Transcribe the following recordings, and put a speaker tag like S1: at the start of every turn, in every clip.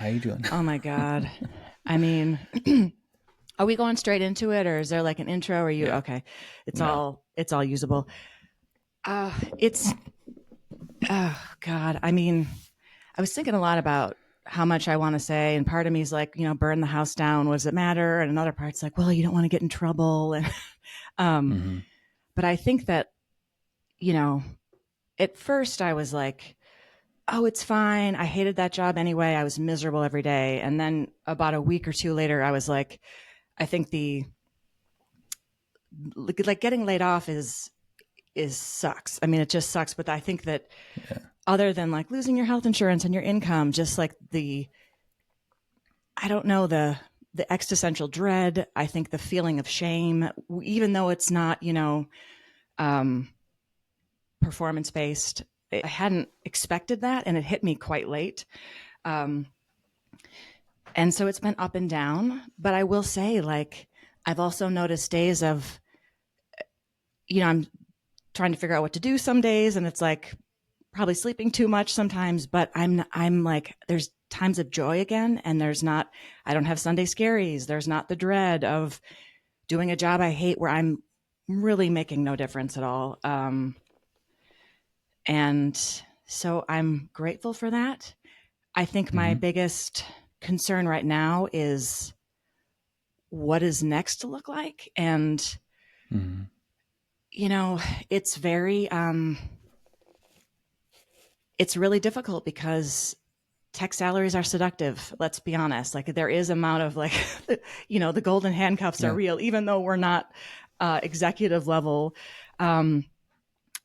S1: How you doing?
S2: Oh my God. I mean, are we going straight into it or is there like an intro or you
S1: Yeah.
S2: okay.
S1: No.
S2: It's all usable. It's oh God. I mean, I was thinking a lot about how much I want to say, and part of me is like, burn the house down. What does it matter? And another part's like, well, you don't want to get in trouble. And um,
S1: Hmm.
S2: but I think that, you know, at first I was like, oh, it's fine. I hated that job anyway. I was miserable every day. And then about a week or two later, I was like, I think the like getting laid off is sucks. I mean, it just sucks. But I think that
S1: Yeah.
S2: other than like losing your health insurance and your income, just like I don't know, the existential dread. I think the feeling of shame, even though it's not, um, performance based. I hadn't expected that, and it hit me quite late. Um, and so it's been up and down. But I will say, like, I've also noticed days of, I'm trying to figure out what to do some days, and it's like probably sleeping too much sometimes. But I'm like, there's times of joy again, and I don't have Sunday scaries. There's not the dread of doing a job I hate where I'm really making no difference at all. And so I'm grateful for that. I think my
S1: Hmm.
S2: biggest concern right now is what is next to look like. And,
S1: Hmm.
S2: you know, it's very, it's really difficult because tech salaries are seductive. Let's be honest. Like there is amount of like, the golden handcuffs are
S1: Yeah.
S2: real, even though we're not executive level. Um,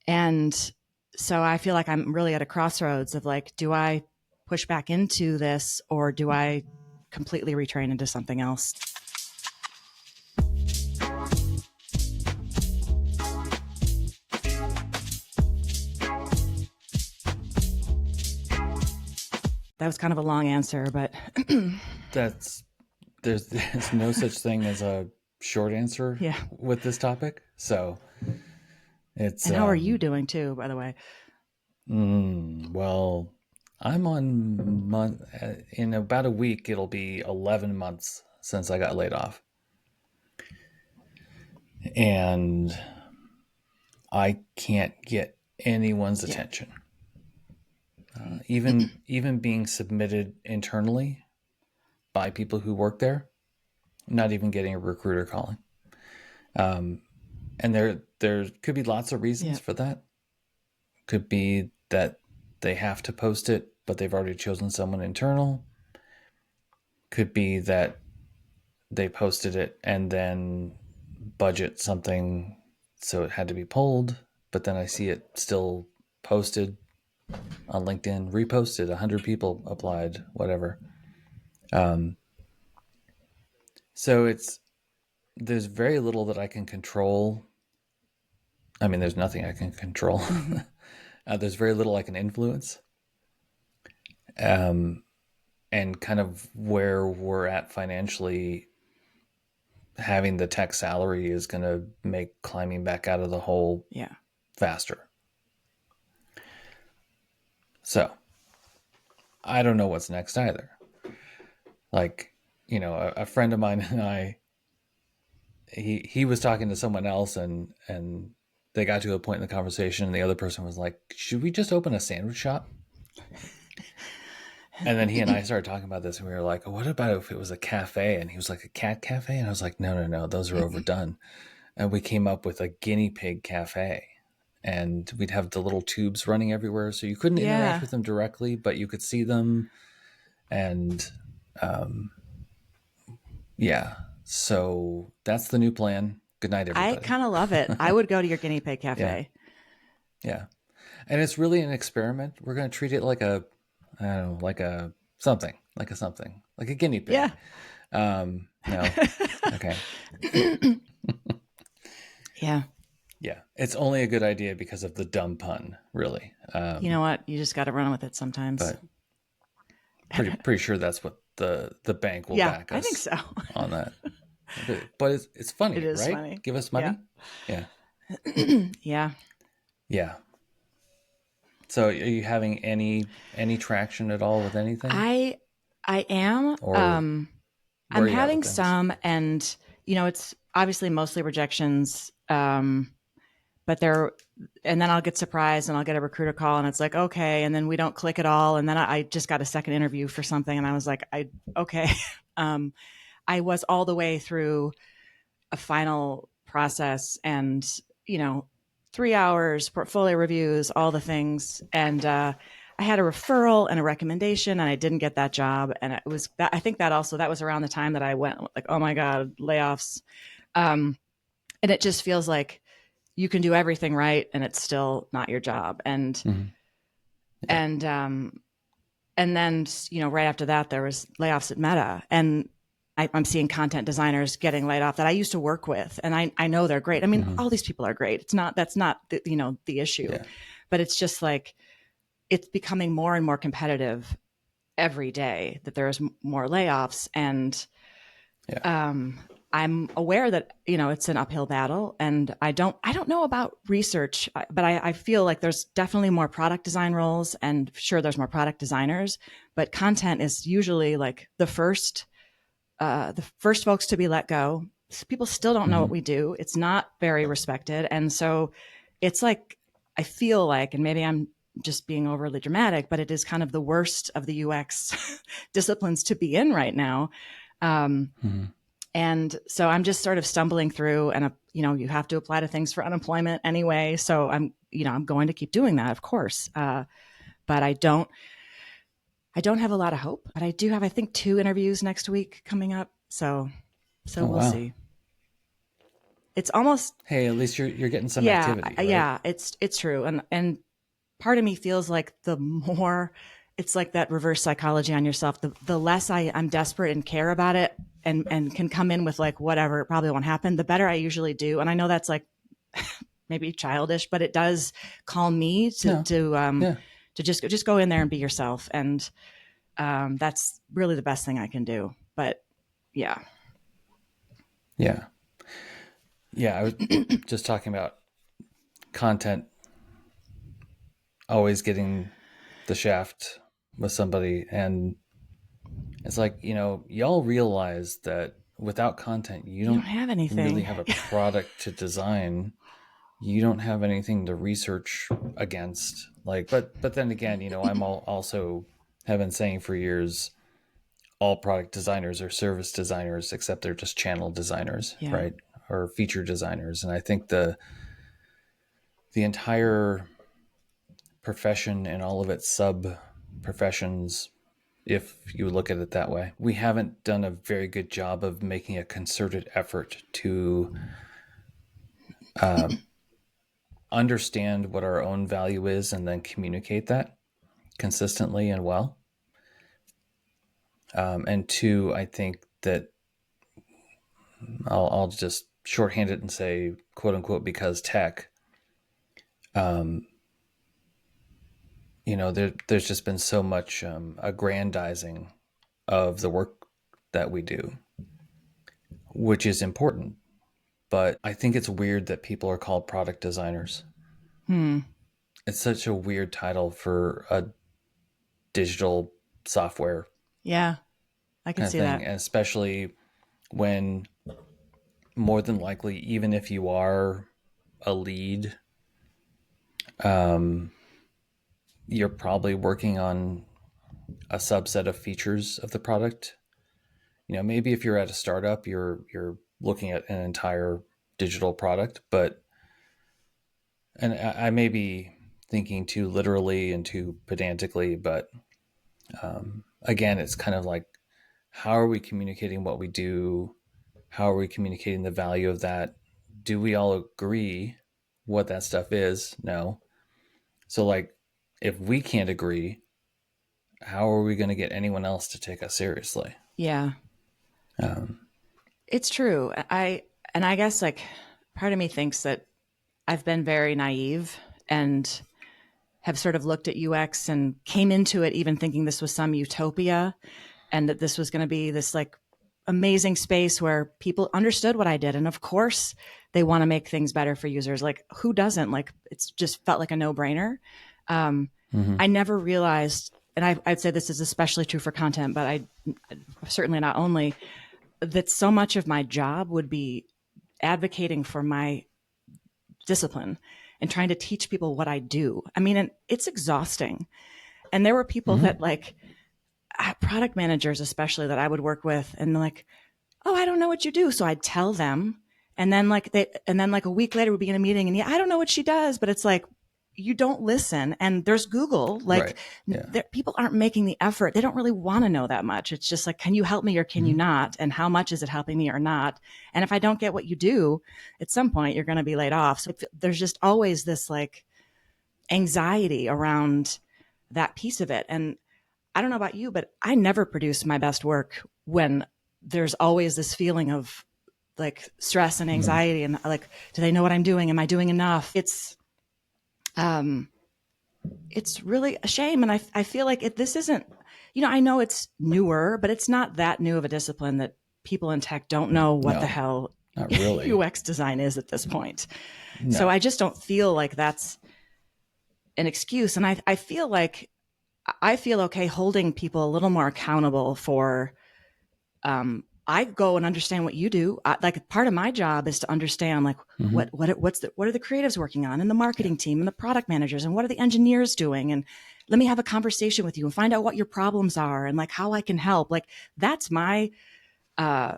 S2: and so I feel like I'm really at a crossroads of like, do I push back into this or do I completely retrain into something else? That was kind of a long answer, but
S1: That's there's no such thing as a short answer
S2: yeah.
S1: with this topic. So it's
S2: And how are you doing too, by the way?
S1: well, I'm on month in about a week it'll be 11 months since I got laid off. And I can't get anyone's
S2: Yeah.
S1: attention. Even being submitted internally by people who work there, not even getting a recruiter calling. And there could be lots of reasons
S2: Yeah.
S1: for that. Could be that they have to post it, but they've already chosen someone internal. Could be that they posted it and then budget something so it had to be pulled, but then I see it still posted on LinkedIn, reposted, 100 people applied, whatever. Um, so there's very little that I can control. I mean, there's nothing I can control.
S2: Mm-hmm.
S1: There's very little I can influence. Um, and kind of where we're at financially, having the tech salary is going to make climbing back out of the hole
S2: Yeah.
S1: faster. So I don't know what's next either. Like, a friend of mine and I, he was talking to someone else and they got to a point in the conversation and the other person was like, should we just open a sandwich shop? And then he and I started talking about this and we were like, what about if it was a cafe? And he was like, a cat cafe? And I was like, no, no, no, those are overdone. And we came up with a guinea pig cafe. And we'd have the little tubes running everywhere. So you couldn't interact
S2: Yeah.
S1: with them directly, but you could see them. And yeah, so that's the new plan. Good night,
S2: I
S1: everybody.
S2: kind of love it. I would go to your guinea pig
S1: Yeah,
S2: cafe.
S1: yeah. And it's really an experiment. We're going to treat it like I don't know, like a something, like a guinea
S2: Yeah.
S1: pig. No, okay.
S2: Yeah.
S1: Yeah, it's only a good idea because of the dumb pun, really.
S2: You know what? You just got to run with it sometimes.
S1: But pretty sure that's what the bank will
S2: Yeah,
S1: back
S2: I think
S1: us
S2: so.
S1: on that. But it's
S2: It
S1: funny,
S2: is
S1: right?
S2: funny.
S1: Give us
S2: Yeah.
S1: money. Yeah,
S2: Yeah.
S1: yeah. So are you having any traction at all with anything?
S2: I I am.
S1: or
S2: I'm
S1: where are you at with
S2: having
S1: things?
S2: some, and it's obviously mostly rejections. But they're, and then I'll get surprised and I'll get a recruiter call and it's like, okay. And then we don't click at all. And then I just got a second interview for something and I was like, okay. um, I was all the way through a final process and, you know, 3 hours, portfolio reviews, all the things. And, I had a referral and a recommendation and I didn't get that job. And it was that, I think that also, that was around the time that I went like, oh my God, layoffs. Um, and it just feels like you can do everything right and it's still not your job. And,
S1: Mm-hmm. Yeah.
S2: and, um, and then, right after that, there was layoffs at Meta. And I'm seeing content designers getting laid off that I used to work with. And I know they're great. I mean,
S1: Mm-hmm.
S2: all these people are great. That's not the issue,
S1: Yeah.
S2: but it's just like, it's becoming more and more competitive every day that there's more layoffs. And
S1: Yeah.
S2: um, I'm aware that it's an uphill battle, and I don't know about research, but I feel like there's definitely more product design roles, and sure, there's more product designers, but content is usually like the first folks to be let go. People still don't know
S1: Mm-hmm.
S2: what we do. It's not very respected, and so it's like I feel like, and maybe I'm just being overly dramatic, but it is kind of the worst of the UX disciplines to be in right now. Um,
S1: Mm-hmm.
S2: and so I'm just sort of stumbling through, and you have to apply to things for unemployment anyway. So I'm going to keep doing that, of course. But I don't have a lot of hope. But I do have, I think, 2 interviews next week coming up. So
S1: Oh
S2: we'll
S1: wow.
S2: see. It's almost,
S1: Hey, at least you're getting some
S2: yeah,
S1: activity, right?
S2: yeah. It's true, and part of me feels like the more it's like that reverse psychology on yourself, the less I'm desperate and care about it and can come in with like whatever, it probably won't happen, the better I usually do. And I know that's like maybe childish, but it does calm me to
S1: No.
S2: to um
S1: Yeah.
S2: to just go in there and be yourself. And that's really the best thing I can do. But yeah.
S1: Yeah. Yeah. I was just talking about content always getting the shaft with somebody, and it's like, y'all realize that without content, you
S2: You don't
S1: don't
S2: have
S1: really
S2: anything.
S1: have a product to design. You don't have anything to research against. Like, but then again, I'm also have been saying for years, all product designers are service designers, except they're just channel designers,
S2: Yeah.
S1: right? Or feature designers. And I think the entire profession and all of its sub professions, if you look at it that way, we haven't done a very good job of making a concerted effort to understand what our own value is and then communicate that consistently and well. And two, I think that I'll just shorthand it and say, quote unquote, because tech, um, there's just been so much aggrandizing of the work that we do, which is important. But I think it's weird that people are called product designers.
S2: Hmm.
S1: It's such a weird title for a digital software
S2: Yeah, I can
S1: kind of
S2: see
S1: thing.
S2: that.
S1: And especially when more than likely, even if you are a lead, um, you're probably working on a subset of features of the product. Maybe if you're at a startup, you're looking at an entire digital product, but and I may be thinking too literally and too pedantically, but again, it's kind of like, how are we communicating what we do? How are we communicating the value of that? Do we all agree what that stuff is? No. So, like, if we can't agree, how are we going to get anyone else to take us seriously?
S2: Yeah,
S1: Um,
S2: it's true. I guess like part of me thinks that I've been very naive and have sort of looked at UX and came into it even thinking this was some utopia and that this was going to be this like amazing space where people understood what I did. And of course, they want to make things better for users. Like, who doesn't? Like, it's just felt like a no brainer. Um,
S1: mm-hmm.
S2: I never realized and I'd say this is especially true for content, but I certainly not only, that so much of my job would be advocating for my discipline and trying to teach people what I do. I mean, and it's exhausting. And there were people
S1: Mm-hmm.
S2: that like product managers, especially that I would work with, and like, oh, I don't know what you do. So I'd tell them. And then like a week later we'd be in a meeting and yeah, I don't know what she does, but it's like, you don't listen. And there's Google, like
S1: Right. Yeah.
S2: people aren't making the effort. They don't really want to know that much. It's just like, can you help me or can you
S1: Mm-hmm.
S2: not? And how much is it helping me or not? And if I don't get what you do, at some point you're going to be laid off. So there's just always this like anxiety around that piece of it. And I don't know about you, but I never produce my best work when there's always this feeling of like stress and
S1: Mm-hmm.
S2: anxiety and like, do they know what I'm doing? Am I doing enough? Um, it's really a shame. And I feel like this isn't, I know it's newer, but it's not that new of a discipline that people in tech don't know what the
S1: No,
S2: hell
S1: not really.
S2: UX design is at this point. So
S1: No.
S2: I just don't feel like that's an excuse. And I feel like I feel okay holding people a little more accountable for, I go and understand what you do. Like part of my job is to understand like
S1: Mm-hmm.
S2: what are the creatives working on and the
S1: Yeah.
S2: marketing team and the product managers and what are the engineers doing, and let me have a conversation with you and find out what your problems are and like how I can help. Like that's my uh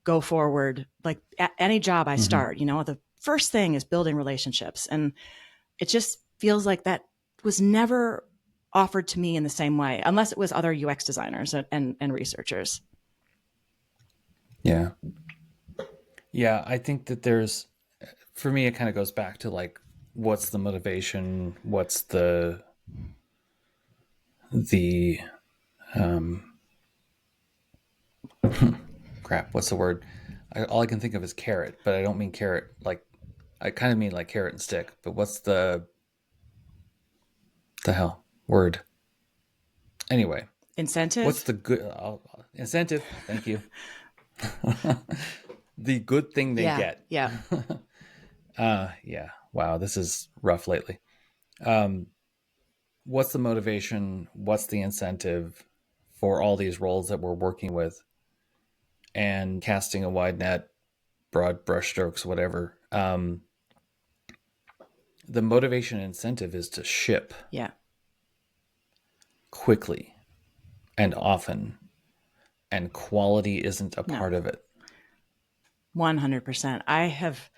S2: go forward, like at any job I
S1: Mm-hmm.
S2: start, the first thing is building relationships, and it just feels like that was never offered to me in the same way unless it was other UX designers and researchers.
S1: Yeah. Yeah. I think that there's, for me, it kind of goes back to like, what's the motivation? What's the, um, crap, what's the word? All I can think of is carrot, but I don't mean carrot like, I kind of mean like carrot and stick, but what's the hell word? Anyway, what's
S2: Incentive.
S1: the good incentive? Thank you. The good thing they
S2: Yeah,
S1: get.
S2: yeah.
S1: Yeah. Wow, this is rough lately. Um, what's the motivation? What's the incentive for all these roles that we're working with and casting a wide net, broad brushstrokes, whatever? The motivation and incentive is to ship
S2: Yeah.
S1: quickly and often, and quality isn't a
S2: No.
S1: part of it.
S2: 100%. I have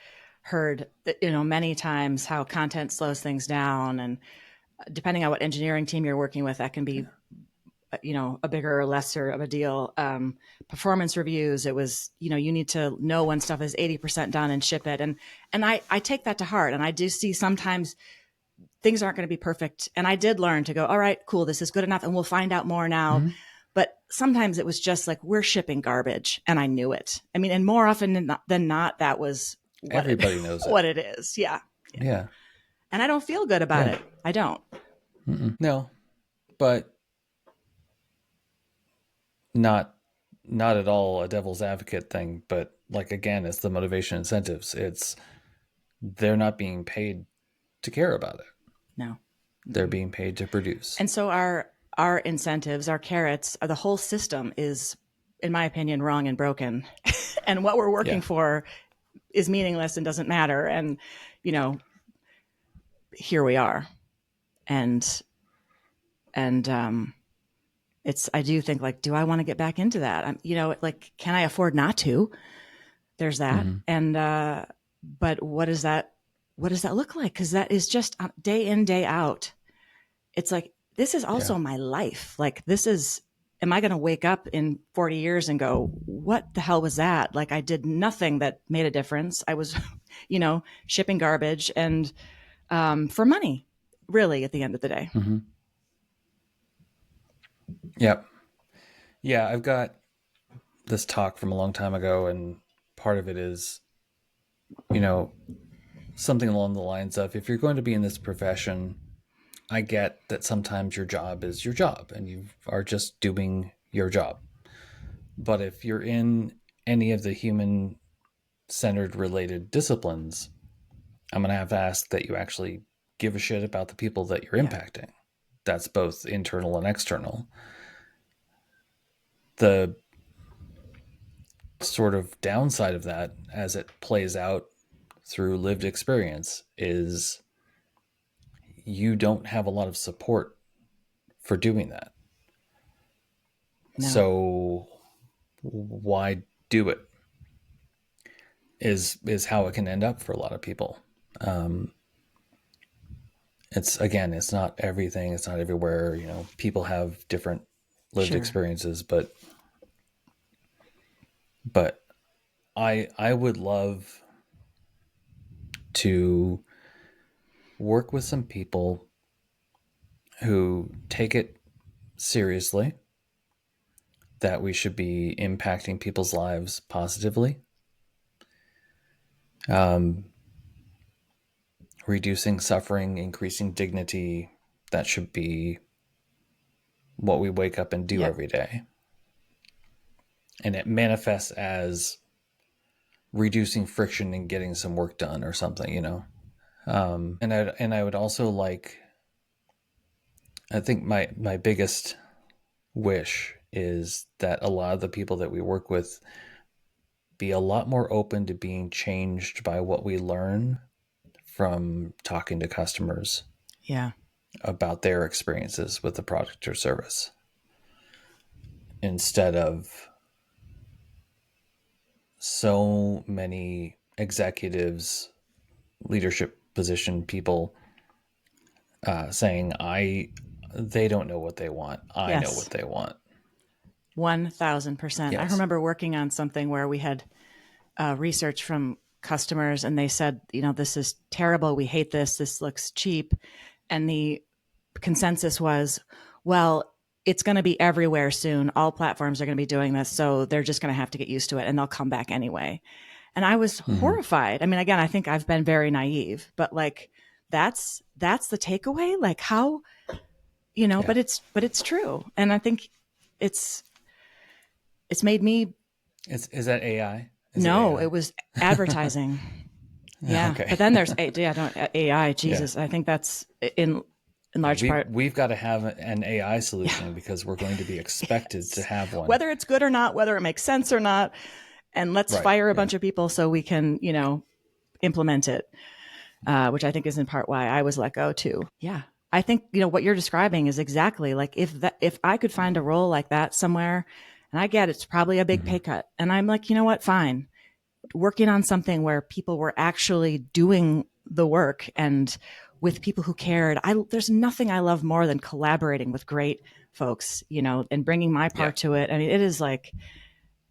S2: heard that, many times how content slows things down, and depending on what engineering team you're working with, that can be, a bigger or lesser of a deal. Performance reviews, it was, you need to know when stuff is 80% done and ship it. And I take that to heart. And I do see sometimes things aren't going to be perfect. And I did learn to go, all right, cool, this is good enough. And we'll find out more now.
S1: Mm-hmm.
S2: But sometimes it was just like, we're shipping garbage. And I knew it. I mean, and more often than not, that was
S1: Everybody knows it.
S2: what it is. Yeah. Yeah.
S1: Yeah.
S2: And I don't feel good about
S1: Yeah.
S2: it. I don't.
S1: Mm-mm. No, but not not at all a devil's advocate thing. But like again, it's the motivation incentives. It's they're not being paid to care about it.
S2: No.
S1: They're
S2: Mm-mm.
S1: being paid to produce.
S2: And so our incentives, our carrots, the whole system is, in my opinion, wrong and broken. And what we're working
S1: Yeah.
S2: for is meaningless and doesn't matter. And, you know, here we are. And and it's, I do think like, do I want to get back into that? Like, can I afford not to? There's that.
S1: Mm-hmm.
S2: And but what does that look like? Because that is just day in, day out. It's like, this is
S1: Yeah.
S2: also my life. Like, this is, am I going to wake up in 40 years and go, what the hell was that? Like, I did nothing that made a difference. I was, shipping garbage and for money, really, at the end of the day.
S1: Mm-hmm. Yep. Yeah. I've got this talk from a long time ago, and part of it is, you know, something along the lines of, if you're going to be in this profession, I get that sometimes your job is your job and you are just doing your job. But if you're in any of the human centered related disciplines, I'm going to have to ask that you actually give a shit about the people that you're
S2: Yeah.
S1: impacting. that's both internal and external. The sort of downside of that, as it plays out through lived experience, is you don't have a lot of support for doing that.
S2: No.
S1: So why do it? Is how it can end up for a lot of people. Um, it's not everything. It's not everywhere. People have different lived
S2: Sure.
S1: experiences, but I would love to work with some people who take it seriously, that we should be impacting people's lives positively, um, reducing suffering, increasing dignity. That should be what we wake up and do
S2: Yep.
S1: every day. And it manifests as reducing friction and getting some work done or something. And I would also like, I think my biggest wish is that a lot of the people that we work with be a lot more open to being changed by what we learn from talking to customers
S2: Yeah.
S1: about their experiences with the product or service, instead of so many executives, leadership position people saying, they don't know what they want, I know
S2: Yes.
S1: what they want.
S2: 1000%. I
S1: Yes.
S2: remember working on something where we had research from customers and they said, this is terrible. We hate this. This looks cheap. And the consensus was, well, it's going to be everywhere soon. All platforms are going to be doing this. So they're just going to have to get used to it and they'll come back anyway. And I was
S1: Mm-hmm.
S2: horrified. I mean, again, I think I've been very naive, but like that's the takeaway. Like how,
S1: Yeah.
S2: but it's true. And I think it's it's made me
S1: Is that AI? Is it
S2: no, it
S1: AI?
S2: was advertising. Yeah.
S1: Okay.
S2: But then there's AI,
S1: Yeah.
S2: Jesus. I think that's in
S1: Yeah,
S2: large part.
S1: we've got to have an AI
S2: Yeah.
S1: solution because we're going to be expected to
S2: Yes.
S1: have one.
S2: Whether it's good or not, whether it makes sense or not, and let's
S1: Right.
S2: fire a
S1: Yeah.
S2: bunch of people so we can, implement it, which I think is in part why I was let go too. Yeah. I think, what you're describing is exactly like if I could find a role like that somewhere, and I get it's probably a big
S1: Mm-hmm.
S2: pay cut. And I'm like, you know what? Fine. Working on something where people were actually doing the work and with people who cared. There's nothing I love more than collaborating with great folks, and bringing my
S1: Yeah.
S2: part to it. I mean, it is like,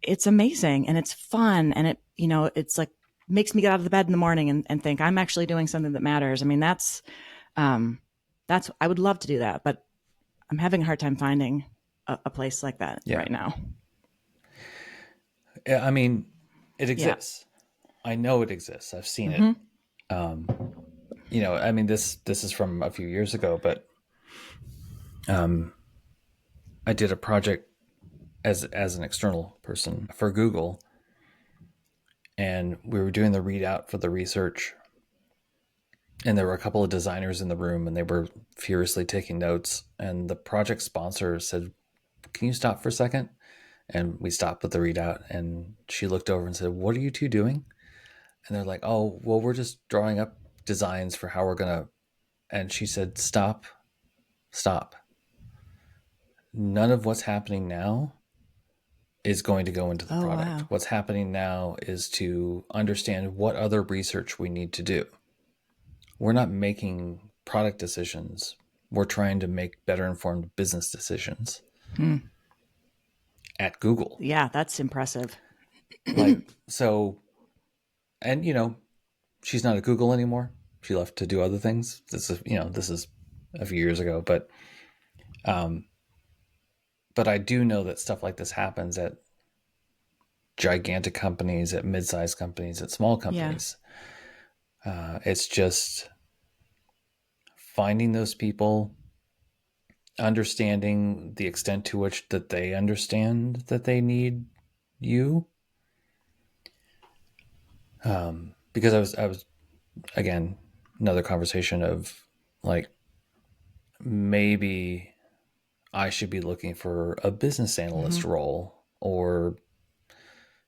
S2: it's amazing and it's fun. And it's like makes me get out of the bed in the morning and think I'm actually doing something that matters. I mean, um, I would love to do that, but I'm having a hard time finding a place like that
S1: Yeah.
S2: right now.
S1: Yeah, I mean, it
S2: Yeah.
S1: exists. I know it exists. I've seen it.
S2: Mm-hmm.
S1: Um, I mean, this is from a few years ago, but um, I did a project as an external person for Google, and we were doing the readout for the research, and there were a couple of designers in the room, and they were furiously taking notes. And the project sponsor said, "Can you stop for a second?" And we stopped with the readout, and she looked over and said, "What are you two doing?" And they're like, "Oh, well, we're just drawing up designs for how we're gonna." And she said, "Stop, stop. None of what's happening now is going to go into the
S2: Oh,
S1: product.
S2: wow.
S1: What's happening now is to understand what other research we need to do. We're not making product decisions. We're trying to make better informed business decisions
S2: Hmm.
S1: at Google."
S2: Yeah, that's impressive.
S1: Like, so, and she's not at Google anymore. She left to do other things. This is a few years ago, um, but I do know that stuff like this happens at gigantic companies, at mid-sized companies, at small
S2: Yeah.
S1: companies. It's just finding those people, understanding the extent to which that they understand that they need you. Because I was again, another conversation of like, maybe I should be looking for a business
S2: Mm-hmm.
S1: analyst role, or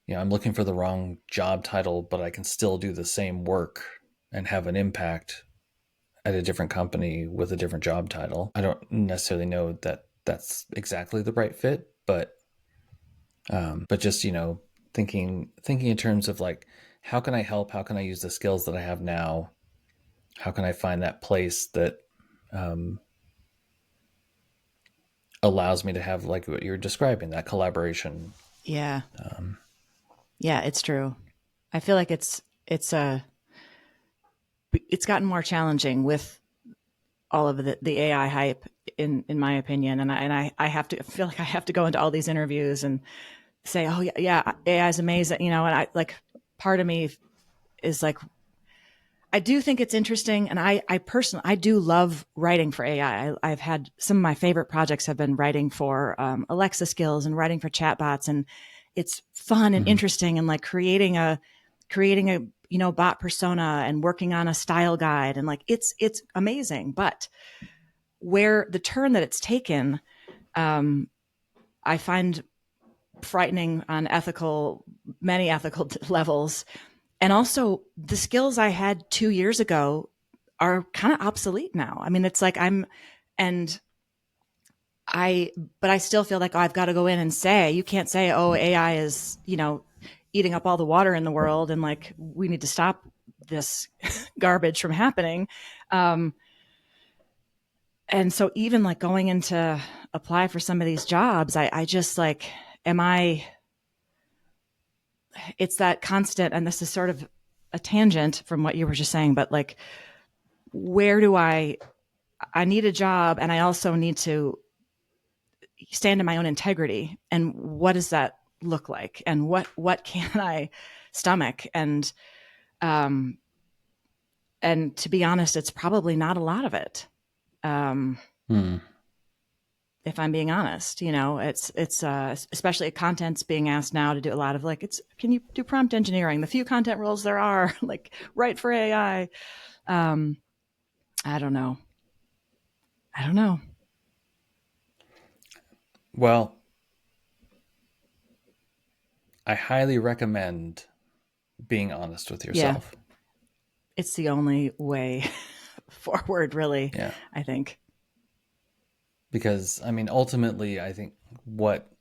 S1: I'm looking for the wrong job title, but I can still do the same work and have an impact at a different company with a different job title. I don't necessarily know that that's exactly the right fit, but just thinking in terms of like, how can I help? How can I use the skills that I have now? How can I find that place that um, allows me to have, like what you're describing, that collaboration?
S2: Yeah. Yeah, it's true. I feel like it's gotten more challenging with all of the AI hype in my opinion. And I have to feel like I have to go into all these interviews and say, oh yeah, AI is amazing, and I like part of me is like, I do think it's interesting. And I personally, I do love writing for AI. I've had some of my favorite projects have been writing for Alexa skills and writing for chatbots. And it's fun and
S1: Mm-hmm.
S2: interesting, and like creating a, bot persona and working on a style guide. And like, it's amazing. But where the turn that it's taken, um, I find frightening on many ethical levels. And also, the skills I had 2 years ago are kind of obsolete now. I mean, it's like and I, but I still feel like, oh, I've got to go in and say, you can't say, oh, AI is, eating up all the water in the world, and like, we need to stop this garbage from happening. Um, and so even like going into apply for some of these jobs, I just like, am I, it's that constant, and this is sort of a tangent from what you were just saying, but like, where do I need a job, and I also need to stand in my own integrity. And what does that look like? And what can I stomach? Um, and to be honest, it's probably not a lot of it. Um,
S1: Hmm.
S2: if I'm being honest, it's especially content's being asked now to do a lot of like, it's, can you do prompt engineering? The few content roles there are, like, write for AI. Um, I don't know. I don't know.
S1: Well, I highly recommend being honest with
S2: Yeah,
S1: yourself.
S2: it's the only way forward, really.
S1: Yeah.
S2: I think.
S1: Because, I mean, ultimately, I think what,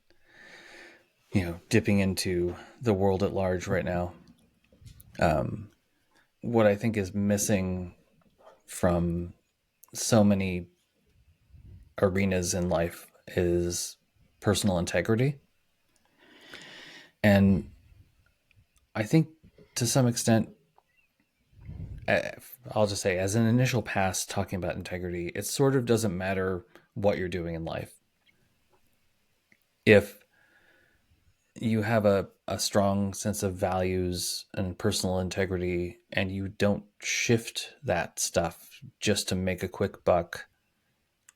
S1: dipping into the world at large right now, um, what I think is missing from so many arenas in life is personal integrity. And I think to some extent, I'll just say, as an initial pass talking about integrity, it sort of doesn't matter what you're doing in life. If you have a strong sense of values and personal integrity, and you don't shift that stuff just to make a quick buck,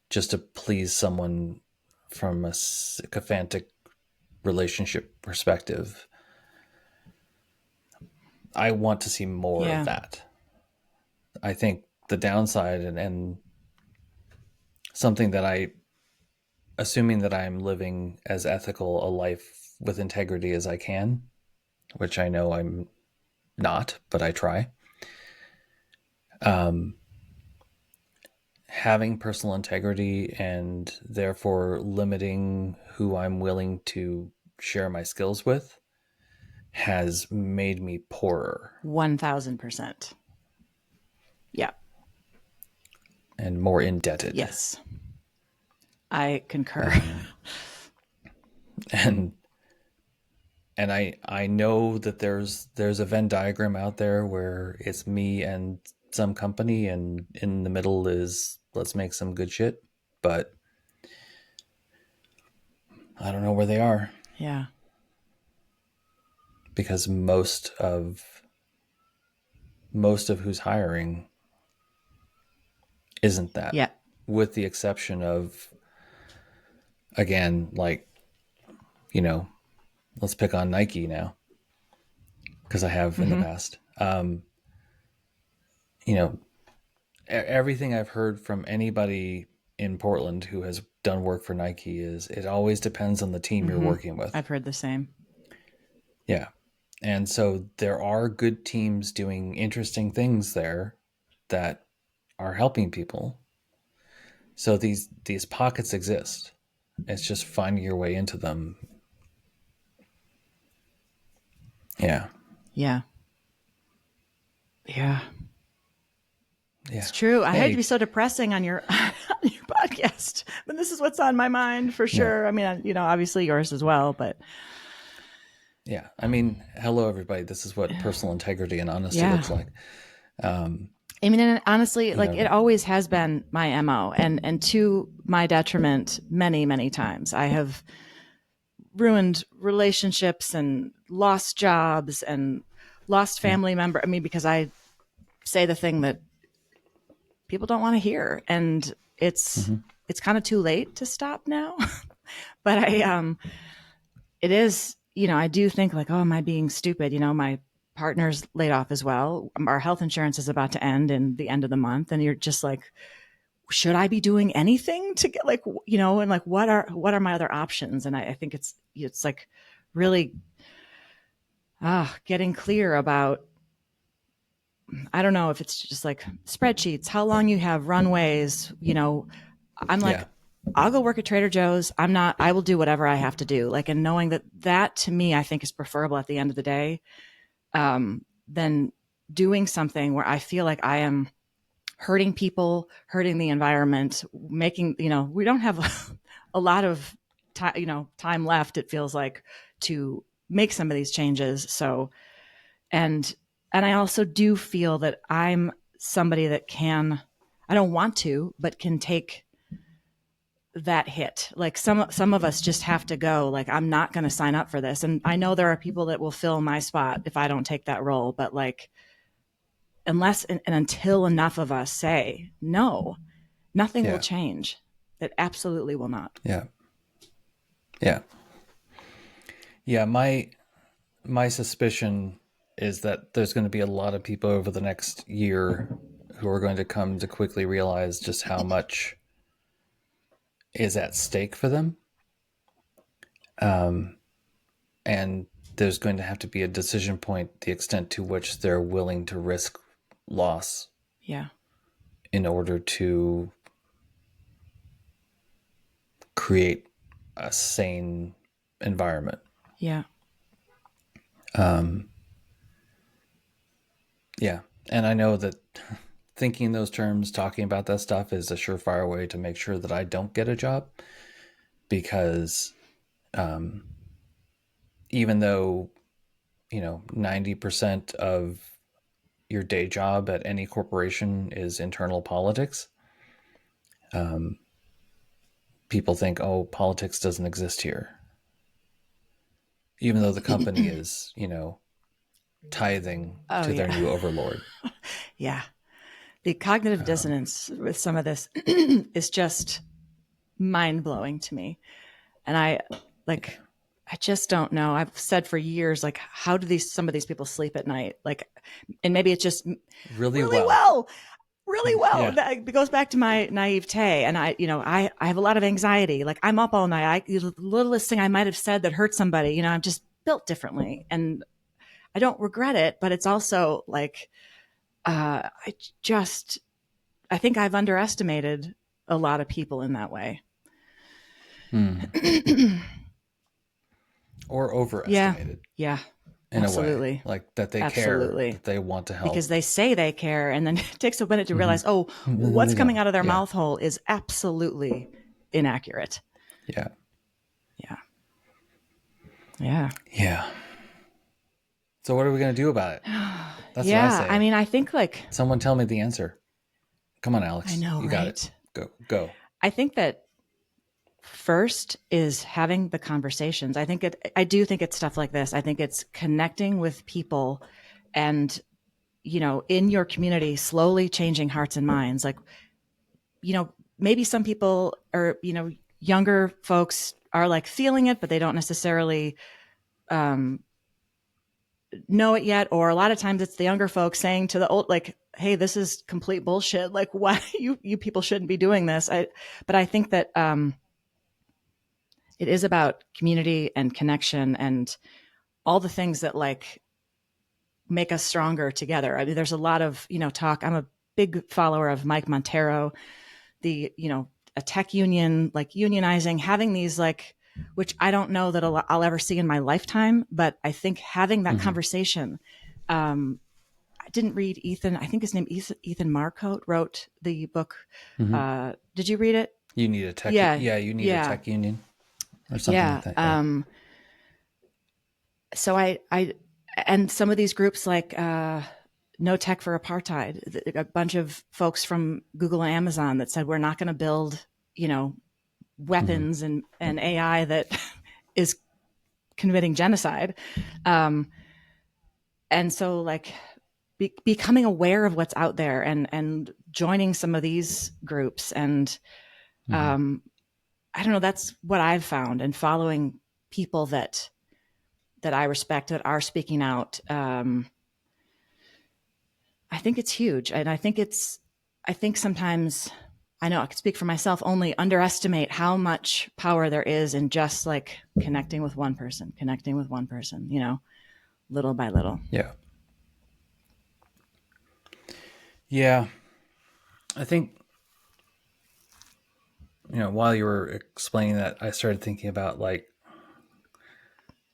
S1: just to please someone from a sycophantic relationship perspective, I want to see more of
S2: Yeah.
S1: that. I think the downside, and something that assuming that I'm living as ethical a life with integrity as I can, which I know I'm not, but I try. Um, Having personal integrity and therefore limiting who I'm willing to share my skills with has made me poorer
S2: 1000%. Yeah.
S1: and more indebted.
S2: Yes. I concur.
S1: Um, and I know that there's a Venn diagram out there where it's me and some company, and in the middle is, let's make some good shit. But I don't know where they are,
S2: Yeah.
S1: because most of who's hiring isn't that,
S2: Yeah.
S1: with the exception of, again, like, you know let's pick on Nike now, because I have in the
S2: Mm-hmm.
S1: past. You know, everything I've heard from anybody in Portland who has done work for Nike is it always depends on the team you're
S2: Mm-hmm.
S1: working with.
S2: I've heard the same.
S1: Yeah. And so there are good teams doing interesting things there that are helping people. So these pockets exist. It's just finding your way into them. Yeah.
S2: Yeah. Yeah.
S1: Yeah.
S2: It's true. I hate to be
S1: Hey.
S2: so depressing on your on your podcast, but this is what's on my mind for
S1: Yeah.
S2: sure. I mean, obviously yours as well, but
S1: Yeah. I mean, hello everybody. This is what personal integrity and honesty
S2: yeah.
S1: looks like.
S2: I mean, and honestly,
S1: You
S2: like
S1: know,
S2: it always has been my MO, and to my detriment many, many times. I have ruined relationships and lost jobs and lost
S1: yeah.
S2: family member. I mean, because I say the thing that people don't want to hear, and it's
S1: Mm-hmm.
S2: it's kind of too late to stop now. But it is, I do think like, oh, am I being stupid? My partner's laid off as well. Our health insurance is about to end in the end of the month, and you're just like, should I be doing anything to get like, and like, what are my other options? And I think it's like really getting clear about, I don't know if it's just like spreadsheets, how long you have runways, I'm like,
S1: Yeah.
S2: I'll go work at Trader Joe's. I will do whatever I have to do. Like, and knowing that to me, I think is preferable at the end of the day, than doing something where I feel like I am hurting people, hurting the environment, making, we don't have a lot of time left. It feels like, to make some of these changes. So, and I also do feel that I'm somebody that I don't want to, but can take that hit. Like some of us just have to go, like, I'm not going to sign up for this. And I know there are people that will fill my spot if I don't take that role, but like, unless and until enough of us say no, nothing will
S1: Yeah.
S2: change. It absolutely will not.
S1: Yeah. Yeah. Yeah. My suspicion is that there's going to be a lot of people over the next year who are going to come to quickly realize just how much is at stake for them. And there's going to have to be a decision point, the extent to which they're willing to risk loss
S2: Yeah.
S1: in order to create a sane environment.
S2: Yeah.
S1: Yeah. And I know that thinking in those terms, talking about that stuff is a surefire way to make sure that I don't get a job, because even though, 90% of your day job at any corporation is internal politics, people think, oh, politics doesn't exist here. Even though the company is, tithing
S2: Oh
S1: to their
S2: yeah.
S1: new overlord.
S2: Yeah. The cognitive dissonance with some of this is just mind blowing to me. And like, I just don't know. I've said for years, like, how do some of these people sleep at night? Like, and maybe it's just
S1: Really
S2: really
S1: well.
S2: well, really well.
S1: Yeah.
S2: That goes back to my naivete. And I have a lot of anxiety. Like, I'm up all night. The littlest thing I might have said that hurt somebody, I'm just built differently, and I don't regret it. But it's also like, I just, I think I've underestimated a lot of people in that way.
S1: Hmm. Or
S2: Yeah.
S1: overestimated
S2: Yeah.
S1: in a way,
S2: Absolutely.
S1: like that they care,
S2: Absolutely.
S1: that they want to
S2: Because
S1: help.
S2: they say they care, and then it takes a minute to
S1: Mm-hmm.
S2: realize, oh,
S1: And then
S2: what's
S1: they
S2: coming
S1: don't.
S2: out of their
S1: Yeah.
S2: mouth hole is absolutely inaccurate.
S1: Yeah.
S2: Yeah. Yeah.
S1: Yeah. So what are we going to do about it? That's what I
S2: Yeah. I
S1: say.
S2: mean, I think like,
S1: Someone tell me the answer. Come on,
S2: I
S1: Alex.
S2: know,
S1: You got it.
S2: right?
S1: Go.
S2: I think that first is having the conversations. I do think it's stuff like this. I think it's connecting with people and, in your community, slowly changing hearts and minds. Like, maybe some people are, younger folks are like feeling it, but they don't necessarily know it yet. Or a lot of times it's the younger folks saying to the old, like, hey, this is complete bullshit. Like, why you people shouldn't be doing this. But I think that it is about community and connection and all the things that like make us stronger together. I mean, there's a lot of, talk. I'm a big follower of Mike Montero, the, a tech union, like unionizing, having these like, which I don't know that I'll ever see in my lifetime, but I think having that
S1: Mm-hmm.
S2: conversation, I didn't read Ethan. I think his name Ethan Marcotte wrote the book.
S1: Mm-hmm.
S2: Did you read it?
S1: You need a tech.
S2: Yeah,
S1: Yeah, you need a
S2: yeah,
S1: tech union or something like
S2: yeah.
S1: that. Yeah.
S2: So and some of these groups like No Tech for Apartheid, a bunch of folks from Google and Amazon that said we're not going to build,
S1: Mm-hmm.
S2: weapons and AI that is committing genocide. Um, and so like becoming aware of what's out there and joining some of these groups and
S1: Mm-hmm.
S2: um, I don't know, that's what I've found and following people that I respect that are speaking out. I think it's huge. And I think sometimes, I know I can speak for myself, only underestimate how much power there is in just like connecting with one person, little by little.
S1: Yeah. Yeah. I think, while you were explaining that, I started thinking about like,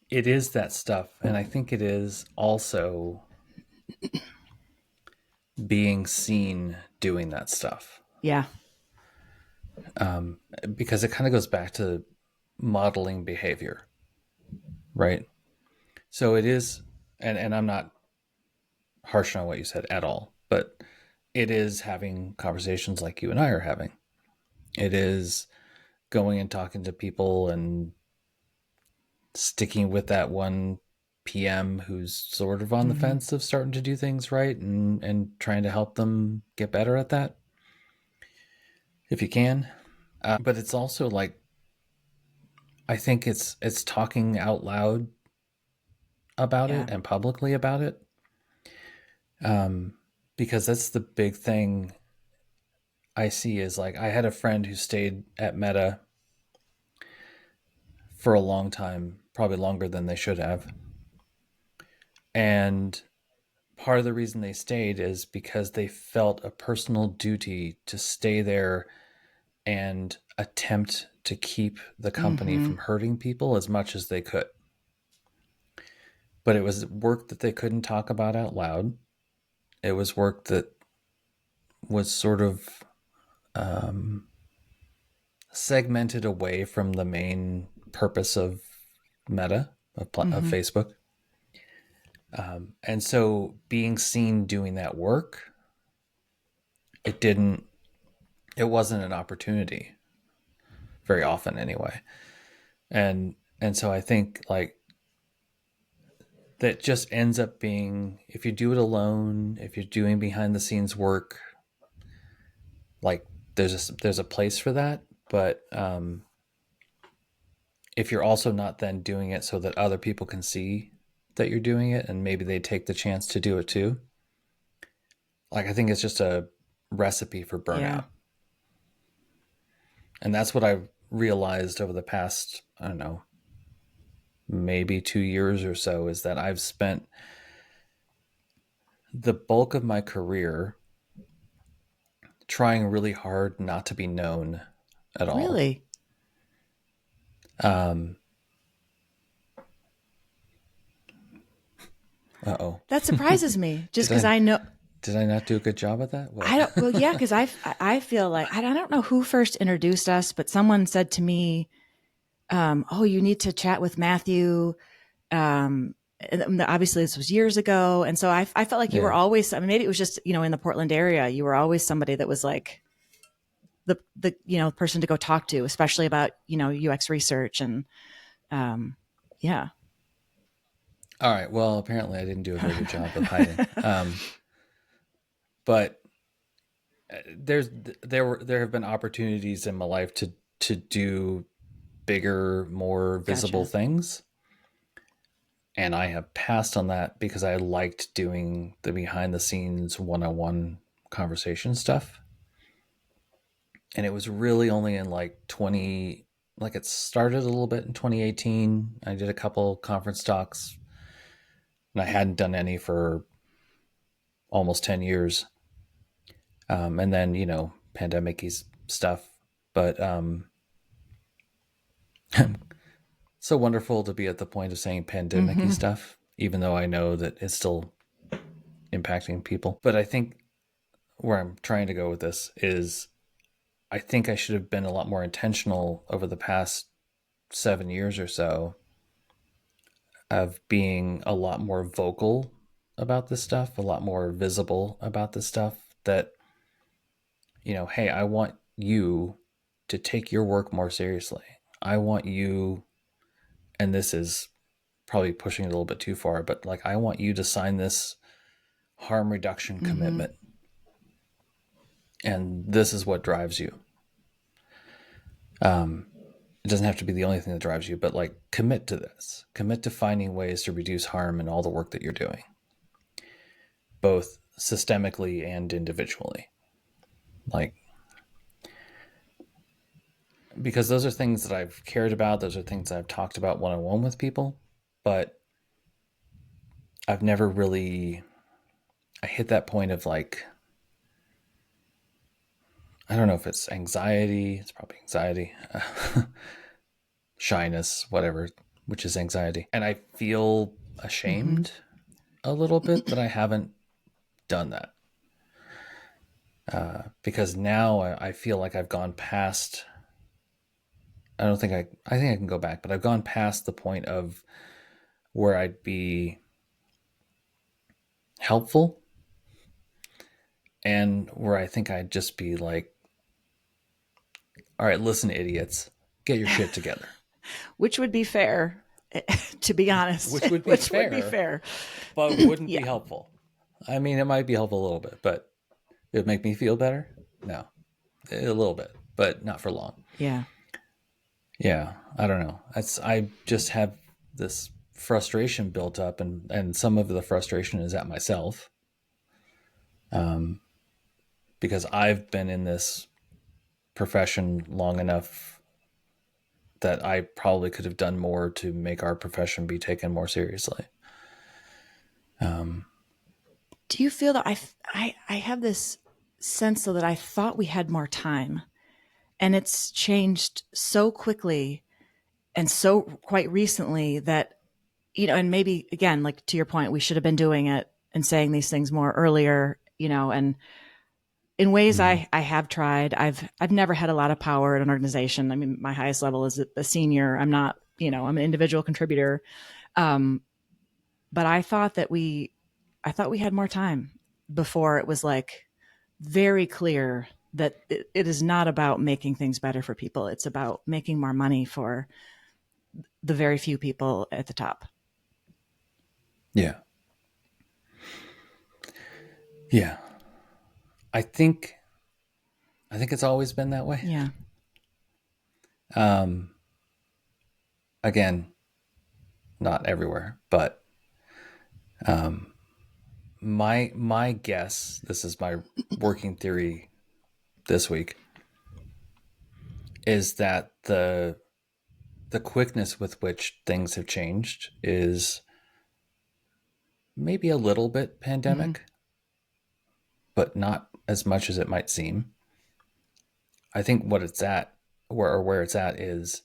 S1: it is that stuff. And I think it is also being seen doing that stuff,
S2: Yeah.
S1: because it kind of goes back to modeling behavior, right? So it is, and I'm not harsh on what you said at all, but it is having conversations like you and I are having. It is going and talking to people and sticking with that one PM who's sort of on the
S2: Mm-hmm.
S1: fence of starting to do things right, and trying to help them get better at that if you can. But it's also like, I think it's talking out loud about
S2: Yeah.
S1: it and publicly about it, because that's the big thing I see. Is like, I had a friend who stayed at Meta for a long time, probably longer than they should have. And part of the reason they stayed is because they felt a personal duty to stay there and attempt to keep the company
S2: Mm-hmm.
S1: from hurting people as much as they could. But it was work that they couldn't talk about out loud. It was work that was sort of segmented away from the main purpose of Meta, of
S2: Mm-hmm.
S1: Facebook. And so being seen doing that work, it didn't, it wasn't an opportunity very often anyway. And so I think like that just ends up being, if you do it alone, if you're doing behind the scenes work, like there's a place for that. But if you're also not then doing it so that other people can see that you're doing it, and maybe they take the chance to do it too, like I think it's just a recipe for
S2: Yeah.
S1: burnout. And that's what I've realized over the past, I don't know, maybe 2 years or so, is that I've spent the bulk of my career trying really hard not to be known at all.
S2: Really?
S1: Um, oh.
S2: That surprises me just
S1: did
S2: because
S1: I
S2: I know
S1: did I not do a good job at that? What?
S2: I don't, well, yeah, because I feel like, I don't know who first introduced us, but someone said to me, oh, you need to chat with Matthew. And obviously this was years ago. And so I felt like you were
S1: Yeah.
S2: always, I mean, maybe it was just, in the Portland area, you were always somebody that was like the person to go talk to, especially about, UX research. And, yeah.
S1: All right. Well, apparently I didn't do a very good job of hiding. But there have been opportunities in my life to do bigger, more visible
S2: Gotcha.
S1: things. And I have passed on that because I liked doing the behind the scenes one-on-one conversation stuff. And it was really only in like 20, like it started a little bit in 2018. I did a couple conference talks, and I hadn't done any for almost 10 years. And then, pandemic stuff. But so wonderful to be at the point of saying pandemic
S2: Mm-hmm.
S1: stuff, even though I know that it's still impacting people. But I think where I'm trying to go with this is I think I should have been a lot more intentional over the past 7 years or so of being a lot more vocal about this stuff, a lot more visible about this stuff. That, hey, I want you to take your work more seriously. I want you, and this is probably pushing it a little bit too far, but like, I want you to sign this harm reduction
S2: Mm-hmm.
S1: commitment. And this is what drives you. It doesn't have to be the only thing that drives you, but like, commit to this. Commit to finding ways to reduce harm in all the work that you're doing, both systemically and individually. Like, because those are things that I've cared about. Those are things that I've talked about one-on-one with people, but I've never really, I hit that point of like, I don't know if it's anxiety. It's probably anxiety, shyness, whatever, which is anxiety. And I feel
S2: Mm-hmm.
S1: ashamed a little bit that I haven't done that. Because now I feel like I've gone past, I don't think I think I can go back, but I've gone past the point of where I'd be helpful and where I think I'd just be like, all right, listen, idiots, get your shit together.
S2: Which would be fair, to be honest.
S1: Which would be
S2: Which would be
S1: fair,
S2: fair.
S1: but wouldn't be
S2: Yeah.
S1: helpful. I mean, it might be helpful a little bit, but it would make me feel better. No, a little bit, but not for long.
S2: Yeah.
S1: Yeah, I don't know. I just have this frustration built up, and some of the frustration is at myself, because I've been in this profession long enough that I probably could have done more to make our profession be taken more seriously.
S2: Do you feel that I have this sense though that I thought we had more time, and it's changed so quickly and so quite recently that, and maybe again, like to your point, we should have been doing it and saying these things more earlier, and in ways
S1: Mm-hmm.
S2: I have tried. I've never had a lot of power in an organization. I mean, my highest level is a senior. I'm not, I'm an individual contributor. Um, but I thought we had more time before it was like very clear that it is not about making things better for people. It's about making more money for the very few people at the top.
S1: Yeah, yeah. I think I think it's always been that way.
S2: Yeah.
S1: Um, Again, not everywhere, but my guess. This is my working theory this week. Is that the quickness with which things have changed is maybe a little bit
S2: Mm-hmm.
S1: pandemic, but not as much as it might seem. I think what it's at, where it's at, is